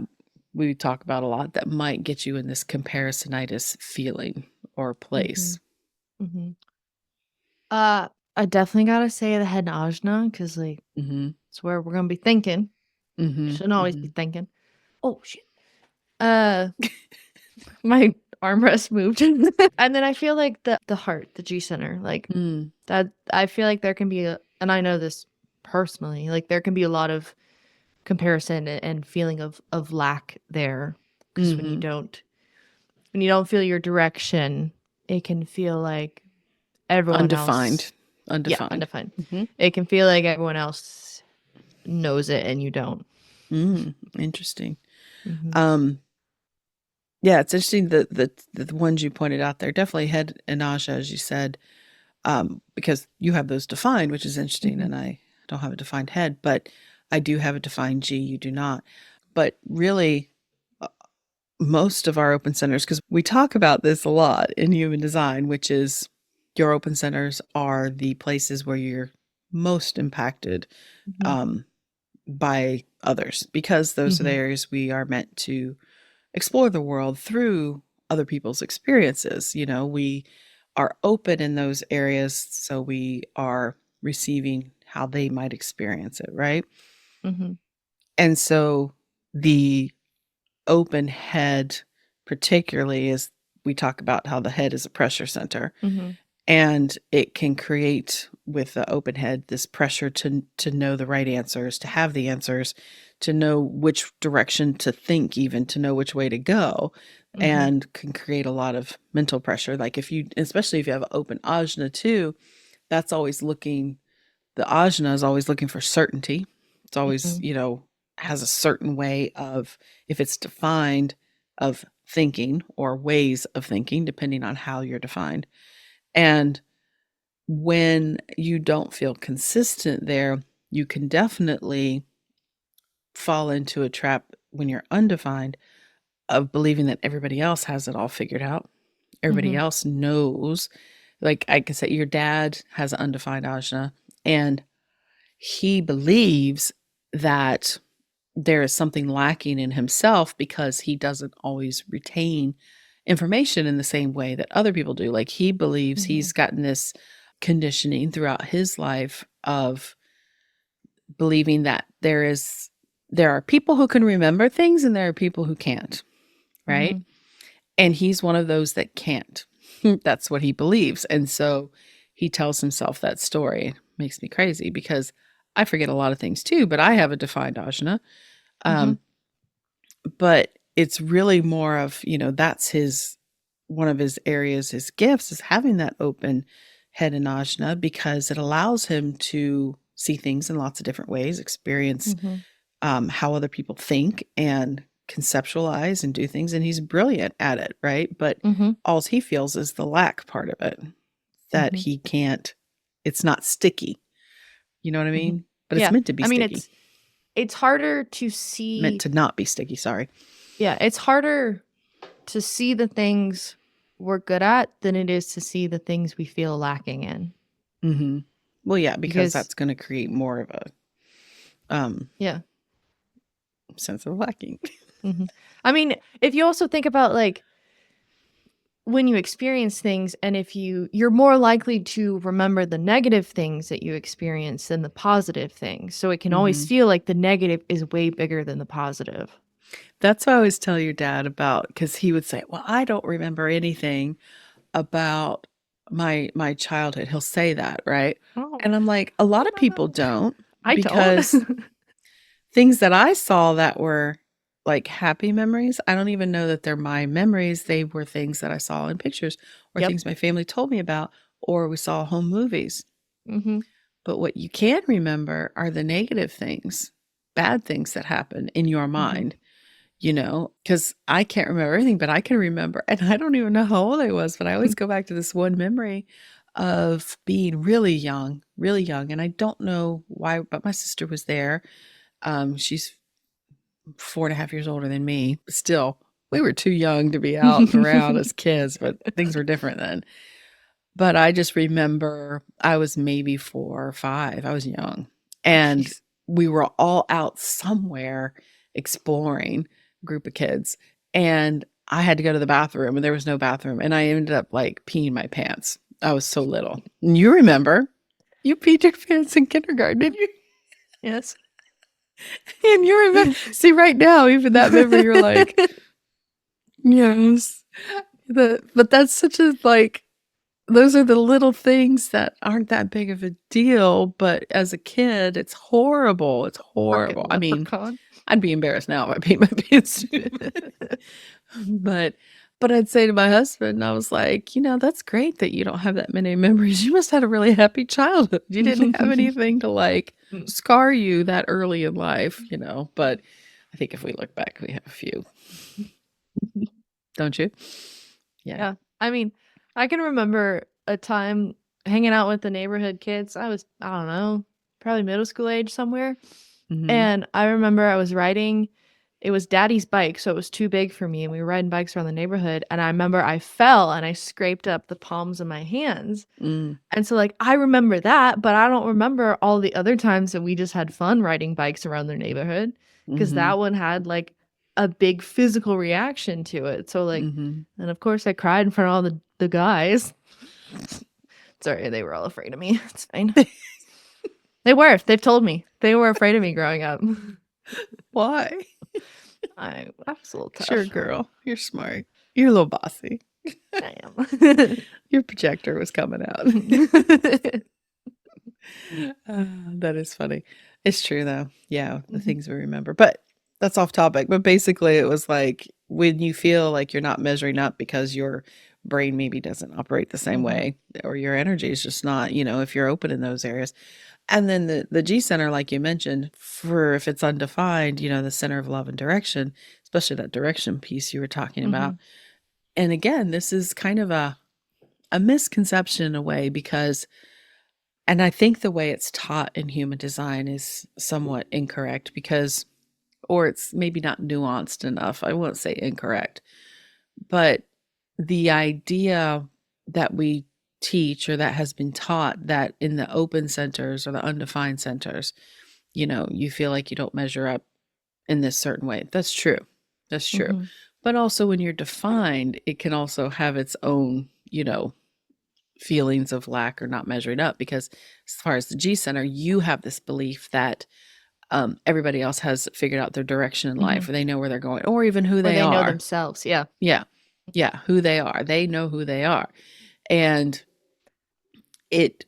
we talk about a lot that might get you in this comparisonitis feeling or Mhm. place. Mhm. I definitely gotta say the head ajna because like Mhm. it's where we're gonna be thinking. Mhm. Shouldn't always be Mhm. thinking. Oh shit. Uh, my armrest moved, and then I feel like the heart, the G center, like Mm. that. I feel like there can be and I know this personally. Like there can be a lot of comparison and feeling of lack there because Mhm. when you don't feel your direction, it can feel like everyone else. Undefined. Yeah, Undefined. undefined. Mhm. It can feel like everyone else knows it and you don't. Interesting. Mhm. Um, yeah, it's interesting that the ones you pointed out there, definitely head and nausea, as you said, because you have those defined, which is interesting, Mhm. and I don't have a defined head, but I do have a defined G, you do not. But really, most of our open centers, because we talk about this a lot in human design, which is your open centers are the places where you're most impacted Mhm. um, by others, because those are the Mhm. areas we are meant to explore the world through other people's experiences. We are open in those areas, so we are receiving how they might experience it, right? Mhm. And so the open head, particularly, is we talk about how the head is a pressure center, Mhm. and it can create with the open head this pressure to know the right answers, to have the answers, to know which direction to think, even to know which way to go, Mhm. and can create a lot of mental pressure. Like, especially if you have open ajna too, that's always looking the ajna is always looking for certainty. It's always, Mhm. has a certain way of, if it's defined, of thinking or ways of thinking, depending on how you're defined. And when you don't feel consistent there, you can definitely fall into a trap when you're undefined of believing that everybody else has it all figured out. Everybody Mhm. else knows. Like I could say, your dad has an undefined ajna, and he believes that there is something lacking in himself because he doesn't always retain information in the same way that other people do. Like, he believes Mhm. he's gotten this conditioning throughout his life of believing that there are people who can remember things and there are people who can't, right? Mhm. And he's one of those that can't. That's what he believes. And so he tells himself that story. It makes me crazy because I forget a lot of things too, but I have a defined ajna. Mhm. Um, but it's really more of, that's one of his areas, his gifts is having that open head and ajna, because it allows him to see things in lots of different ways, experience Mhm. how other people think and conceptualize and do things. And he's brilliant at it, right? But Mhm. all he feels is the lack part of it, that Mhm. he can't, it's not sticky. You know what I Mhm. mean? But it's Yeah. meant to be I mean, sticky. it's it's harder to Meant see. to not be sticky, sorry. Yeah, it's harder to see the things we're good at than it is to see the things we feel lacking in. Mm-hmm. Well, yeah, because Because that's going to create more of a yeah. sense of lacking. Hmm. I mean, if you also think about like when you experience things, and if you're more likely to remember the negative things that you experience than the positive things. So it can always Mm-hmm. feel like the negative is way bigger than the positive. That's what I always tell your dad about, because he would say, "Well, I don't remember anything about my childhood." He'll say that, right? Oh, And I'm like, a lot of people no. don't, I don't. because things that I saw that were like happy memories, I don't even know that they're my memories. They were things that I saw in pictures or Yep. things my family told me about, or we saw home movies. Hmm. But what you can remember are the negative things, bad things that happen in your Hmm. mind, because I can't remember everything, but I can remember. And I don't even know how old I was, but I always go back to this one memory of being really young, really young. And I don't know why, but my sister was there. She's 4.5 years older than me. Still, we were too young to be out and around as kids, but things were different then. But I just remember I was maybe 4 or 5. I was young. And Jeez. we were all out somewhere exploring, group of kids. And I had to go to the bathroom and there was no bathroom. And I ended up like peeing my pants. I was so little. And you remember, you peed your pants in kindergarten, didn't you? Yes. And you remember, see, right now, even that memory, you're like, yes. But that's such a like, those are the little things that aren't that big of a deal, but as a kid, it's horrible. It's horrible. Fucking I mean, leprechaun. I'd be embarrassed now if I peed my pants too. But but I'd say to my husband, I was like, that's great that you don't have that many memories. You must have had a really happy childhood. You didn't have anything to like scar you that early in life. But I think if we look back, we have a few, don't you? Yeah. Yeah. I mean, I can remember a time hanging out with the neighborhood kids. I don't know, probably middle school age somewhere. Hmm. And I remember I was riding, it was daddy's bike, so it was too big for me. And we were riding bikes around the neighborhood. And I remember I fell and I scraped up the palms of my hands. Mm. And so, like, I remember that, but I don't remember all the other times that we just had fun riding bikes around their neighborhood because Hmm. that one had like a big physical reaction to it. So, like, Hmm. and of course, I cried in front of all the guys. Sorry, they were all afraid of me. It's fine. They were. They've told me they were afraid of me growing up. Why? I was a little Sure, tough. girl. You're smart. You're a little bossy. I am. Your projector was coming out. That is funny. It's true though. Yeah, the Mhm, things we remember. But that's off topic. But basically it was like when you feel like you're not measuring up because your brain maybe doesn't operate the same mhm, way, or your energy is just not, if you're open in those areas. And then the G center, like you mentioned, for if it's undefined, the center of love and direction, especially that direction piece you were talking about. mhm, And again, this is kind of a misconception in a way, because and I think the way it's taught in human design is somewhat incorrect, because or it's maybe not nuanced enough. I won't say incorrect, but the idea that we teach, or that has been taught, that in the open centers or the undefined centers, you feel like you don't measure up in this certain way. That's true. That's true. mhm. But also when you're defined, it can also have its own, feelings of lack or not measuring up, because as far as the G center, you have this belief that everybody else has figured out their direction in life, Mhm. or they know where they're going, or even who Or they they know are. themselves. Yeah. Yeah. Yeah. Who they are. They know who they are. And it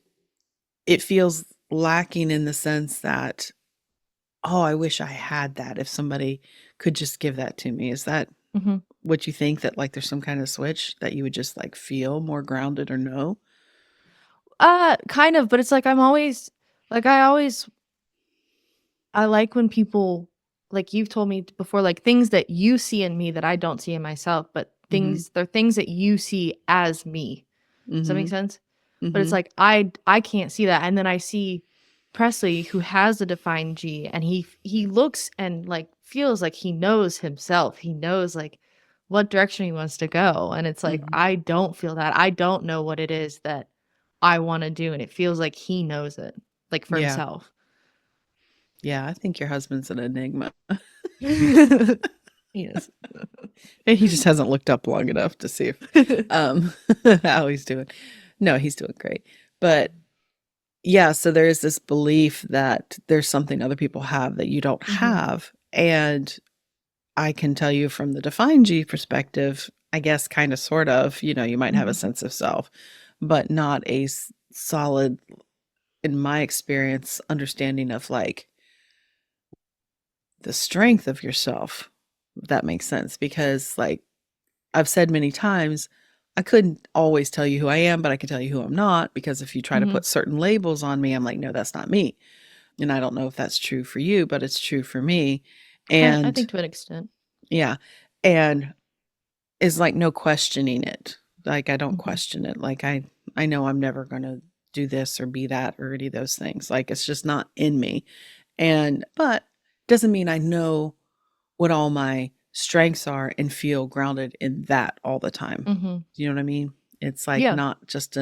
it feels lacking in the sense that, oh, I wish I had that. If somebody could just give that to me. Is that Mhm. what you think, that like there's some kind of switch that you would just like feel more grounded or know? Kind of, but it's like like I always I like when people like you've told me before, like things that you see in me that I don't see in myself, but Mhm. they're things that you see as me. Does that make Mhm. sense? But it's Mhm. like I can't see that, and then I see Presley, who has a defined G, and he looks and like feels like he knows himself. He knows like what direction he wants to go. And it's like, Mhm. I don't feel that. I don't know what it is that I want to do. And it feels like he knows it, like for Yeah. himself. Yeah, I think your husband's an enigma. Yes. And he just hasn't looked up long enough to see if, um, how he's doing. No, he's doing great. But yeah, so there is this belief that there's something other people have that you don't Hmm. have. And I can tell you from the defined G perspective, I guess kind of sort of, you might have a Hmm. sense of self, but not a solid, in my experience, understanding of like the strength of yourself, if that makes sense. Because like I've said many times, I couldn't always tell you who I am, but I can tell you who I'm not. Because if you try to Hmm. put certain labels on me, I'm like, no, that's not me. And I don't know if that's true for you, but it's true for me. I And think to an extent. yeah. And is like no questioning it. Like I don't Hmm. question it. Like I know I'm never going to do this or be that or any of those things. Like it's just not in me. And but doesn't mean I know what all my strengths are and feel grounded in that all the time. Hmm. Do you know what I mean? It's like Yeah. not just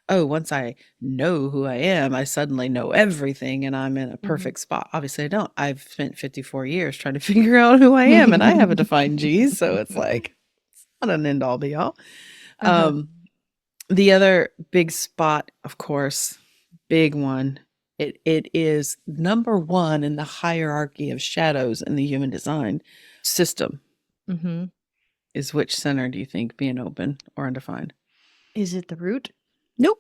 oh, once I know who I am, I suddenly know everything and I'm in a Hmm. perfect spot. Obviously, I don't. I've spent 54 years trying to figure out who I am and I have a defined G. So it's like, it's not an end all be all. Uh-huh. Um, the other big spot, of course, big one, it is number one in the hierarchy of shadows in the human design system. Hmm. Is which center do you think being open or undefined? Is it the root? Nope.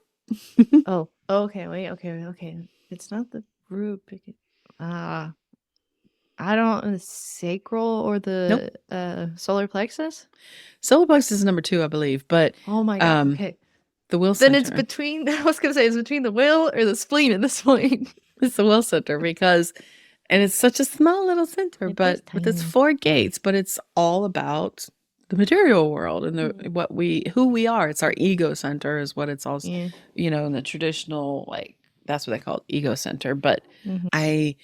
Oh, okay. Wait. Okay. Okay. It's not the root. Uh, I don't the sacral or Nope. the solar plexus. Solar plexus is number two, I believe, but Oh my god. um, Okay. the will Then it's center. between. I was gonna say it's between the will or the spleen at this point. It's the will center because, and it's such a small little center, It is but with its tiny. four gates, but it's all about the material world and the Mm. who we are. It's our ego center is what it's also, Yeah. in the traditional, like that's what they call it, ego center. But Hmm. I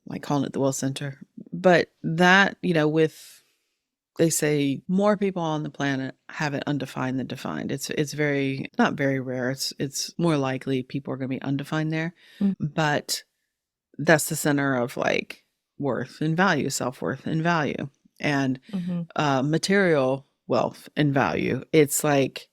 like calling it the will center. But that, with they say more people on the planet have it undefined than defined. It's very not very rare. It's more likely people are going to be undefined there. But that's the center of like worth and value, self-worth and value, and Mm-hmm. material wealth and value. It's like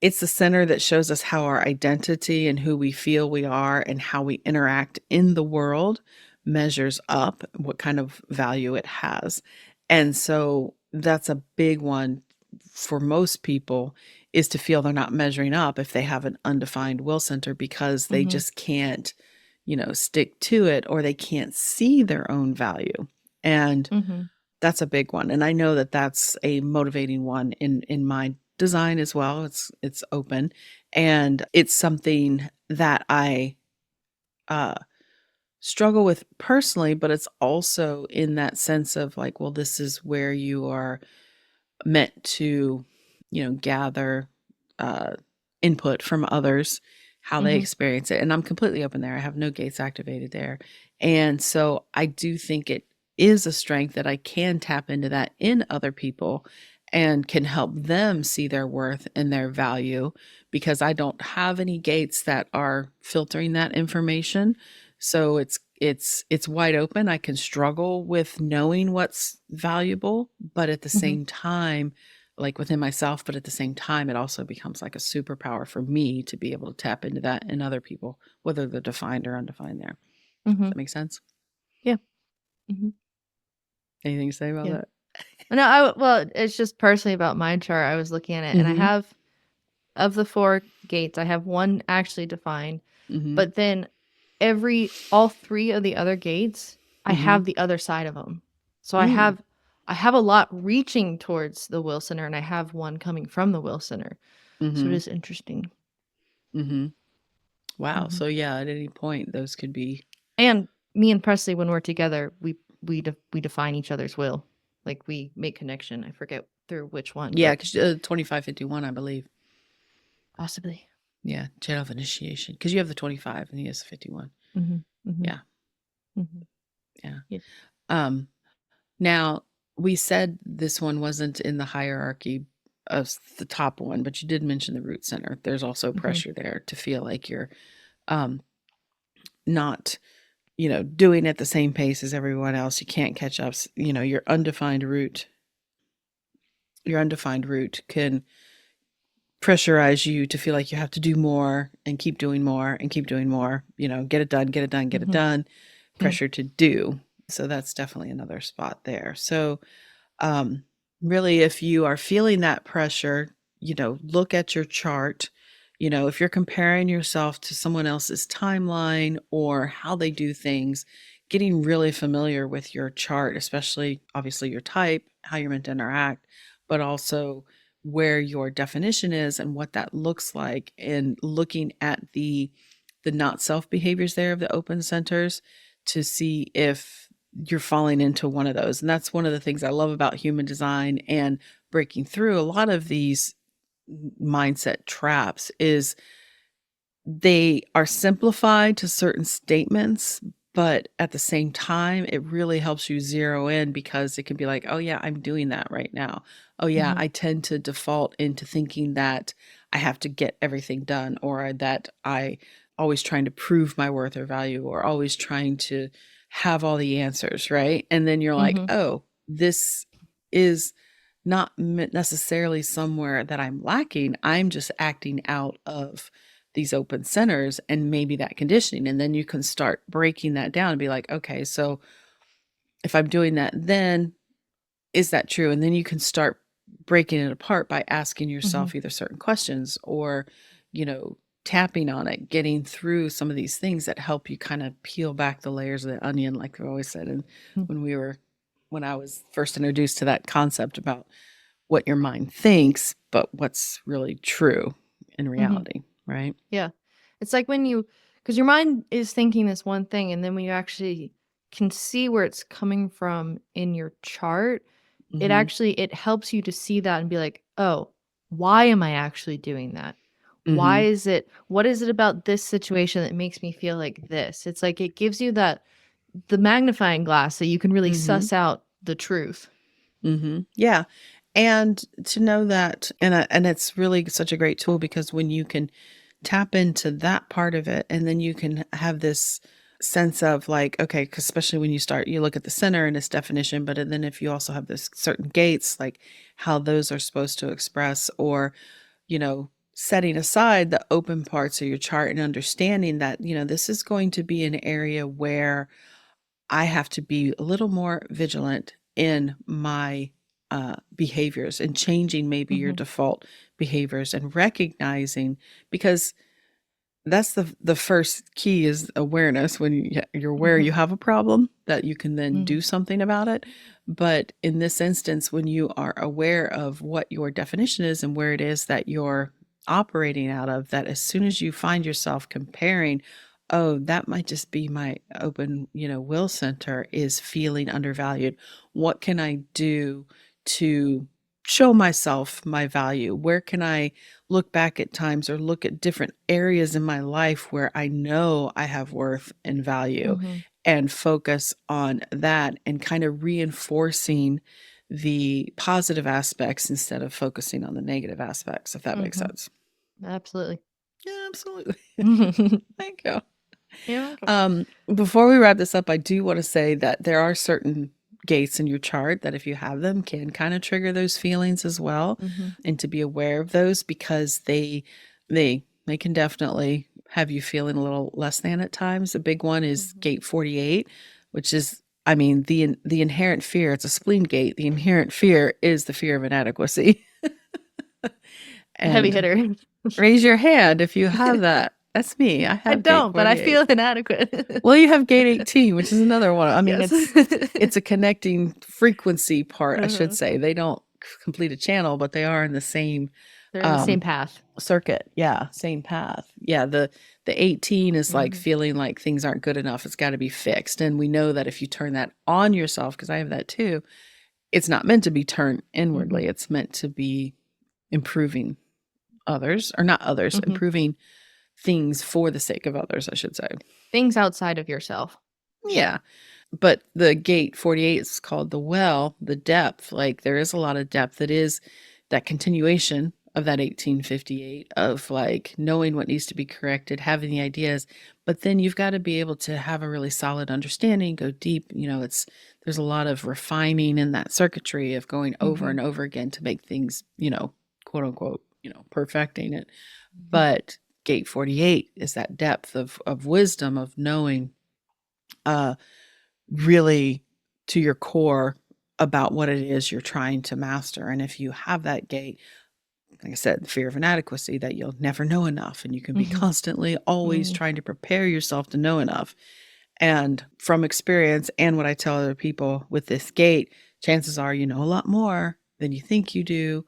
it's the center that shows us how our identity and who we feel we are and how we interact in the world measures up, what kind of value it has. And so that's a big one for most people, is to feel they're not measuring up if they have an undefined will center because they Mm-hmm. just can't, stick to it, or they can't see their own value. And Mm-hmm. that's a big one, and I know that that's a motivating one in my design as well. It's open, and it's something that I, uh, struggle with personally, but it's also in that sense of like, well, this is where you are meant to, gather, uh, input from others, how they Mm-hmm. experience it. And I'm completely open there. I have no gates activated there. And so I do think it is a strength that I can tap into that in other people and can help them see their worth and their value, because I don't have any gates that are filtering that information. So it's wide open. I can struggle with knowing what's valuable, but at the Mm-hmm. same time, like within myself, but at the same time, it also becomes like a superpower for me to be able to tap into that in other people, whether they're defined or undefined there. Does Mm-hmm. that make sense? Yeah. Mm-hmm. Anything to say about Yeah. that? No, well, it's just personally about my chart. I was looking at it, and I Mm-hmm. have of the four gates, I have one actually defined, Mm-hmm. but then all three of the other gates, I Mm-hmm. have the other side of them. So Mm. I have a lot reaching towards the will center, and I have one coming from the will center. So it Mm-hmm. is interesting. Mm-hmm. Wow. Hmm. So yeah, at any point those could be. And me and Presley, when we're together, we define each other's will. Like we make connection. I forget through which one, Yeah, but 'cause, 2551, I believe. possibly. Yeah. Channel of initiation. Because you have the 25 and he has the 51. Mhm. Mhm. Yeah. Mhm. Yeah. Yeah. Um, Now, we said this one wasn't in the hierarchy of the top one, but you did mention the root center. There's also Mhm. pressure there to feel like you're um, not, doing at the same pace as everyone else. You can't catch up. Your undefined root can pressurize you to feel like you have to do more and keep doing more and keep doing more, get it done, get it done, get it Mhm. done, Mm. pressure to do. So that's definitely another spot there. So um, really, if you are feeling that pressure, look at your chart. If you're comparing yourself to someone else's timeline or how they do things, getting really familiar with your chart, especially obviously your type, how you're meant to interact, but also where your definition is and what that looks like, and looking at the not self behaviors there of the open centers to see if you're falling into one of those. And that's one of the things I love about human design and breaking through a lot of these mindset traps is they are simplified to certain statements, but at the same time, it really helps you zero in because it can be like, oh, yeah, I'm doing that right now. Oh, yeah, Mhm. I tend to default into thinking that I have to get everything done, or that I always trying to prove my worth or value, or always trying to have all the answers, right? And then you're like, Mhm. oh, this is not necessarily somewhere that I'm lacking. I'm just acting out of these open centers and maybe that conditioning. And then you can start breaking that down and be like, okay, so if I'm doing that, then is that true? And then you can start breaking it apart by asking Mhm. yourself either certain questions or, you know, tapping on it, getting through some of these things that help you kind of peel back the layers of the onion, like we always said. And Mm. when I was first introduced to that concept about what your mind thinks, but what's really true in Mhm. reality, right? Yeah. It's like when you, because your mind is thinking this one thing, and then when you actually can see where it's coming from in your chart, Mm-hmm. it helps you to see that and be like, "Oh, why am I actually doing that? Why Mm-hmm. is it what is it about this situation that makes me feel like this?" It's like it gives you that the magnifying glass so you can really Mm-hmm. suss out the truth. Mm-hmm. Yeah. And to know that, and it's really such a great tool because when you can tap into that part of it, and then you can have this sense of like, okay, 'cause especially when you look at the center and its definition, but then if you also have this certain gates, like how those are supposed to express, or, setting aside the open parts of your chart and understanding that, this is going to be an area where I have to be a little more vigilant in my behaviors and changing maybe your Mhm. default behaviors and recognizing, because that's the first key is awareness. When you're aware you Mhm. have a problem, that you can then Mhm. do something about it. But in this instance, when you are aware of what your definition is and where it is that you're operating out of, that as soon as you find yourself comparing, oh, that might just be my open, will center is feeling undervalued. What can I do to show myself my value? Where can I look back at times or look at different areas in my life where I know I have worth and value, Mhm. and focus on that and kind of reinforcing the positive aspects instead of focusing on the negative aspects, if that makes Mhm. sense. Absolutely. Yeah, absolutely. You're Thank you. welcome. Before we wrap this up, I do want to say that there are certain gates in your chart that, if you have them, can kind of trigger those feelings as well, Mhm. and to be aware of those because they can definitely have you feeling a little less than at times. A big one is Mhm. gate 48, which is, I mean, the inherent fear. It's a spleen gate. The inherent fear is the fear of inadequacy. Heavy And hitter. raise your hand if you have that. That's me. I I have gate don't, but I 48. feel inadequate. Well, you have gate 18, which is another one. I mean, Yes. it's a connecting frequency part, I should Uh-huh. say. They don't complete a channel, but they are in the same They're in the same um path. circuit. Yeah, same path. Yeah, the 18 is like Mhm. feeling like things aren't good enough. It's got to be fixed. And we know that if you turn that on yourself, because I have that too, it's not meant to be turned Mhm. inwardly. It's meant to be improving others, or not others, Mhm. improving things for the sake of others, I should say. Things outside of yourself. Yeah. But the gate 48 is called the well, the depth. Like there is a lot of depth. It is that continuation of that 1858 of like knowing what needs to be corrected, having the ideas, but then you've got to be able to have a really solid understanding, go deep. There's a lot of refining in that circuitry of going over Mhm. and over again to make things, quote unquote, perfecting it. Mhm. But gate 48 is that depth of wisdom of knowing uh really to your core about what it is you're trying to master. And if you have that gate, like I said, the fear of inadequacy, that you'll never know enough and you can be Mhm. constantly always Mhm. trying to prepare yourself to know enough. And from experience and what I tell other people with this gate, chances are you know a lot more than you think you do.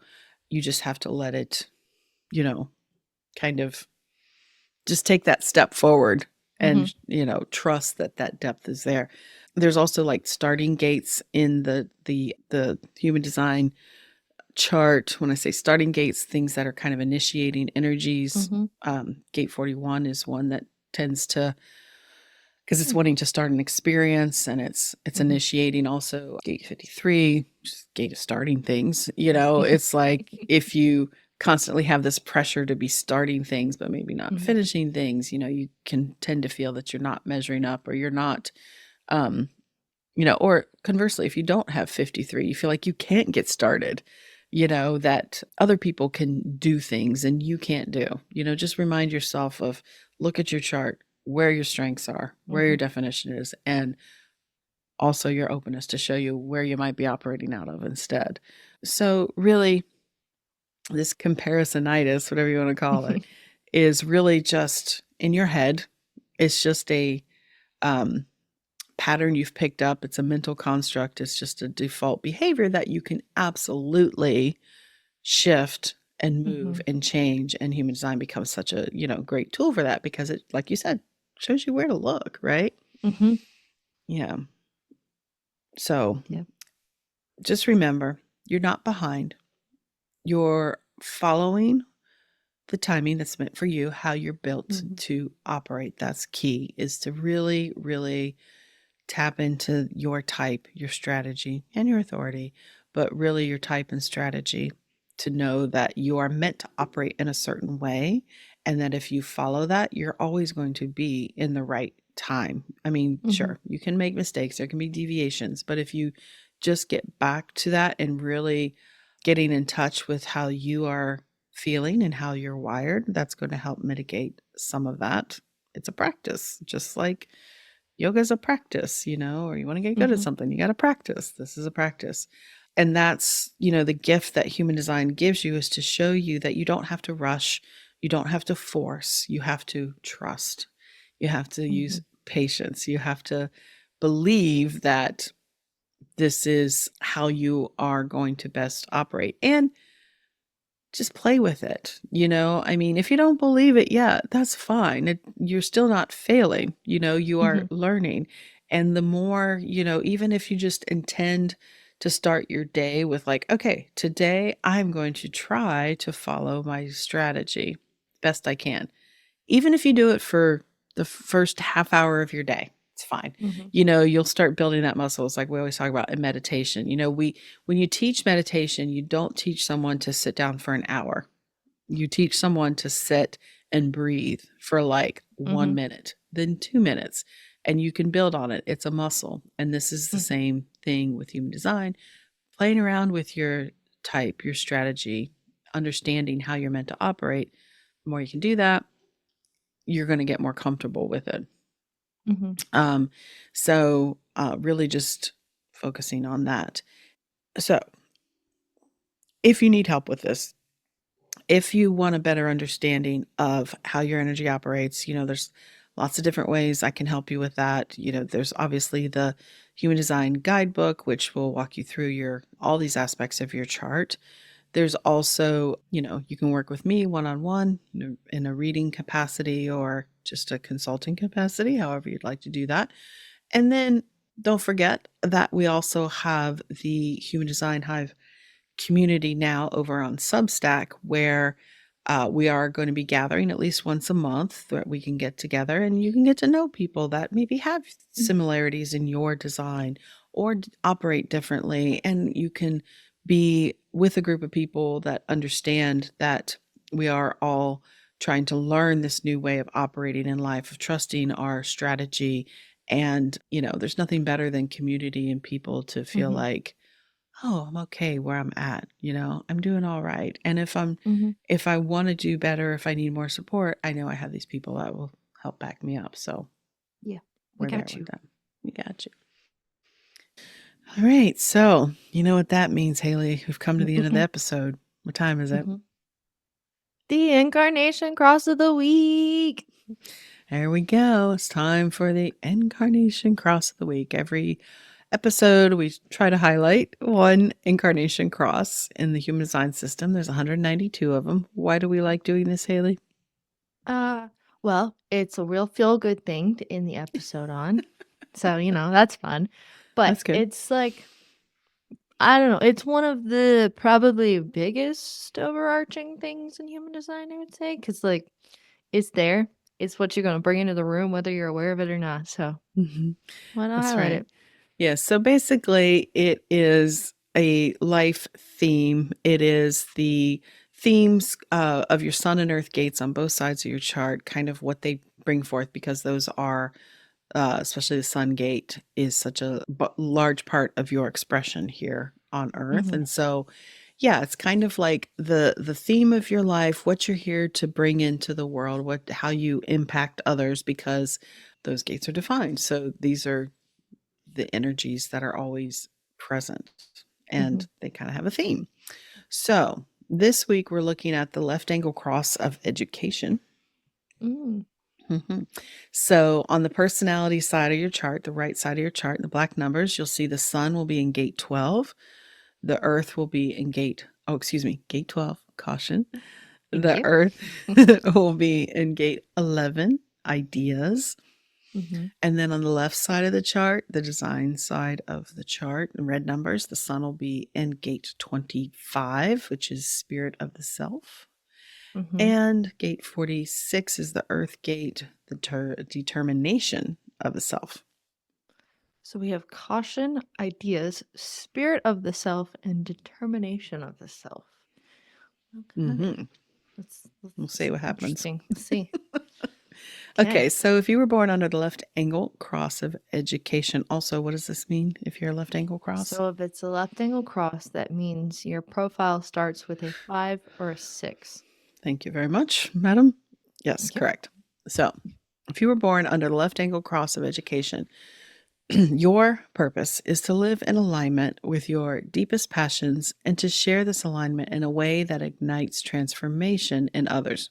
You just have to let it, you know, kind of just take that step forward Mhm. and, trust that that depth is there. There's also like starting gates in the human design chart. When I say starting gates, things that are kind of initiating energies. Mhm. Gate 41 is one that tends to, because it's Mm. wanting to start an experience, and it's Mhm. initiating. Also gate 53, just gate of starting things. It's like if you constantly have this pressure to be starting things but maybe not Mhm. finishing things, you can tend to feel that you're not measuring up, or you're not um or conversely, if you don't have 53, you feel like you can't get started, that other people can do things and you can't do. Just remind yourself of, look at your chart, where your strengths are, where your Mhm. definition is, and also your openness to show you where you might be operating out of instead. So, really, this comparisonitis, whatever you want to call it, is really just in your head. It's just a um, pattern you've picked up. It's a mental construct. It's just a default behavior that you can absolutely shift and move Mhm. and change. And human design becomes such a, great tool for that, because it, like you said, shows you where to look, right? Mhm. Yeah. So Yeah. just remember, you're not behind. You're following the timing that's meant for you, how you're built Mhm. to operate. That's key, is to really, really tap into your type, your strategy, and your authority, but really your type and strategy, to know that you are meant to operate in a certain way. And that if you follow that, you're always going to be in the right time. I mean, Mhm. sure, you can make mistakes, there can be deviations, but if you just get back to that and really getting in touch with how you are feeling and how you're wired, that's going to help mitigate some of that. It's a practice, just like yoga's a practice, or you want to get good at Mhm. something, you got to practice. This is a practice. And that's, the gift that human design gives you, is to show you that you don't have to rush, you don't have to force, you have to trust. You have to use Mhm. patience. You have to believe that this is how you are going to best operate. And just play with it. I mean, if you don't believe it yet, that's fine. You're still not failing. You are Mhm. learning. And the more, even if you just intend to start your day with, like, okay, today I'm going to try to follow my strategy best I can. Even if you do it for the first half hour of your day, it's fine. Mhm. You'll start building that muscle. It's like we always talk about in meditation. When you teach meditation, you don't teach someone to sit down for an hour. You teach someone to sit and breathe for like one Mhm. minute, then 2 minutes, and you can build on it. It's a muscle. And this is the Mhm. same thing with human design, playing around with your type, your strategy, understanding how you're meant to operate. The more you can do that, you're going to get more comfortable with it. Mhm. Um, so really just focusing on that. So if you need help with this, if you want a better understanding of how your energy operates, there's lots of different ways I can help you with that. There's obviously the Human Design Guidebook, which will walk you through all these aspects of your chart. There's also, you can work with me one-on-one, in a reading capacity or just a consulting capacity, however you'd like to do that. And then don't forget that we also have the Human Design Hive community now over on Substack, where We are going to be gathering at least once a month that we can get together and you can get to know people that maybe have similarities in your design or operate differently. And you can be with a group of people that understand that we are all trying to learn this new way of operating in life, of trusting our strategy. And, there's nothing better than community and people to feel Mhm. like, oh, I'm okay where I'm at, I'm doing all right. And Mhm. if I want to do better, if I need more support, I know I have these people that will help back me up. So Yeah. We we're there got with you. them. We got you. All right. So you know what that means, Haley. We've come to the end of the episode. What time is it? Mhm. The incarnation cross of the week. There we go. It's time for the incarnation cross of the week. Every episode, we try to highlight one incarnation cross in the human design system. There's 192 of them. Why do we like doing this, Haley? Uh, well, it's a real feel good thing to end the episode on. So, that's fun. But That's good. it's like, I don't know, it's one of the probably biggest overarching things in human design, I would say. Cause like it's there. It's what you're gonna bring into the room, whether you're aware of it or not. So hmm why not That's highlight right. it? Yes. So basically, it is a life theme. It is the themes of your sun and earth gates on both sides of your chart, kind of what they bring forth, because those are, especially the sun gate, is such a large part of your expression here on earth. Mhm. And so, yeah, it's kind of like the theme of your life, what you're here to bring into the world, how you impact others, because those gates are defined. So these are the energies that are always present and Mhm. they kind of have a theme. So this week we're looking at the left angle cross of education. Mm. Mhm. So on the personality side of your chart, the right side of your chart, the black numbers, you'll see the sun will be in gate 12. The earth will be in gate 12, caution. Thank The you. earth will be in gate 11, ideas. Mhm. And then on the left side of the chart, the design side of the chart, in red numbers, the sun will be in gate 25, which is spirit of the self. Mhm. And gate 46 is the earth gate, the determination of the self. So we have caution, ideas, spirit of the self, and determination of the self. Okay. hmm We'll see That's what happens. interesting. Let's see. Okay. Okay, so if you were born under the left angle cross of education, also, what does this mean if you're a left angle cross? So if it's a left angle cross, that means your profile starts with a 5 or a 6. Thank you very much, madam. Yes, Thank you. correct. So if you were born under the left angle cross of education, your purpose is to live in alignment with your deepest passions and to share this alignment in a way that ignites transformation in others.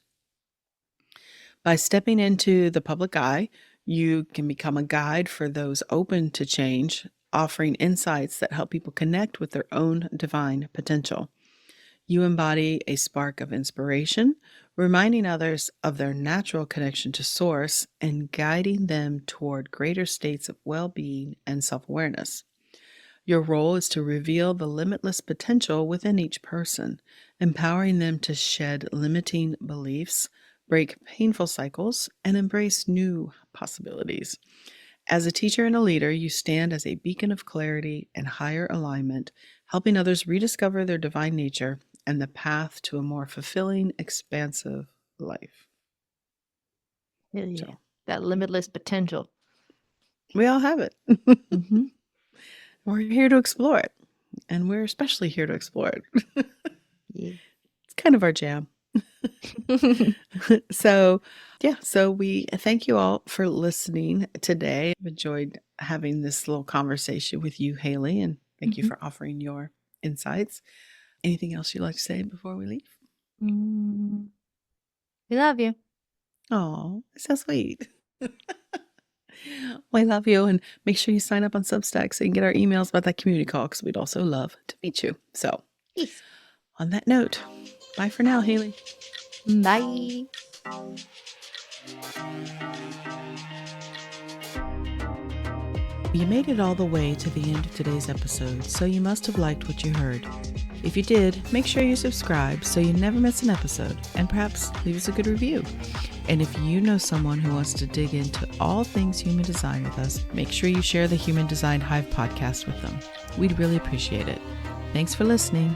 By stepping into the public eye, you can become a guide for those open to change, offering insights that help people connect with their own divine potential. You embody a spark of inspiration, reminding others of their natural connection to Source and guiding them toward greater states of well being and self awareness. Your role is to reveal the limitless potential within each person, empowering them to shed limiting beliefs, break painful cycles, and embrace new possibilities. As a teacher and a leader, you stand as a beacon of clarity and higher alignment, helping others rediscover their divine nature and the path to a more fulfilling, expansive life. Hell yeah. So That limitless potential. we all have it. Mm-hmm. We're here to explore it, and we're especially here to explore it. Yeah. It's kind of our jam. So, yeah, so we thank you all for listening today. I've enjoyed having this little conversation with you, Haley, and thank you Mm-hmm. for offering your insights. Anything else you'd like to say before we leave? Mm. We love you. Oh, so sweet. Well, I love you. And make sure you sign up on Substack so you can get our emails about that community call because we'd also love to meet you. So, Peace. on that note, bye for now, Haley. Bye. You made it all the way to the end of today's episode, so you must have liked what you heard. If you did, make sure you subscribe so you never miss an episode, and perhaps leave us a good review. And if you know someone who wants to dig into all things human design with us, make sure you share the Human Design Hive podcast with them. We'd really appreciate it. Thanks for listening.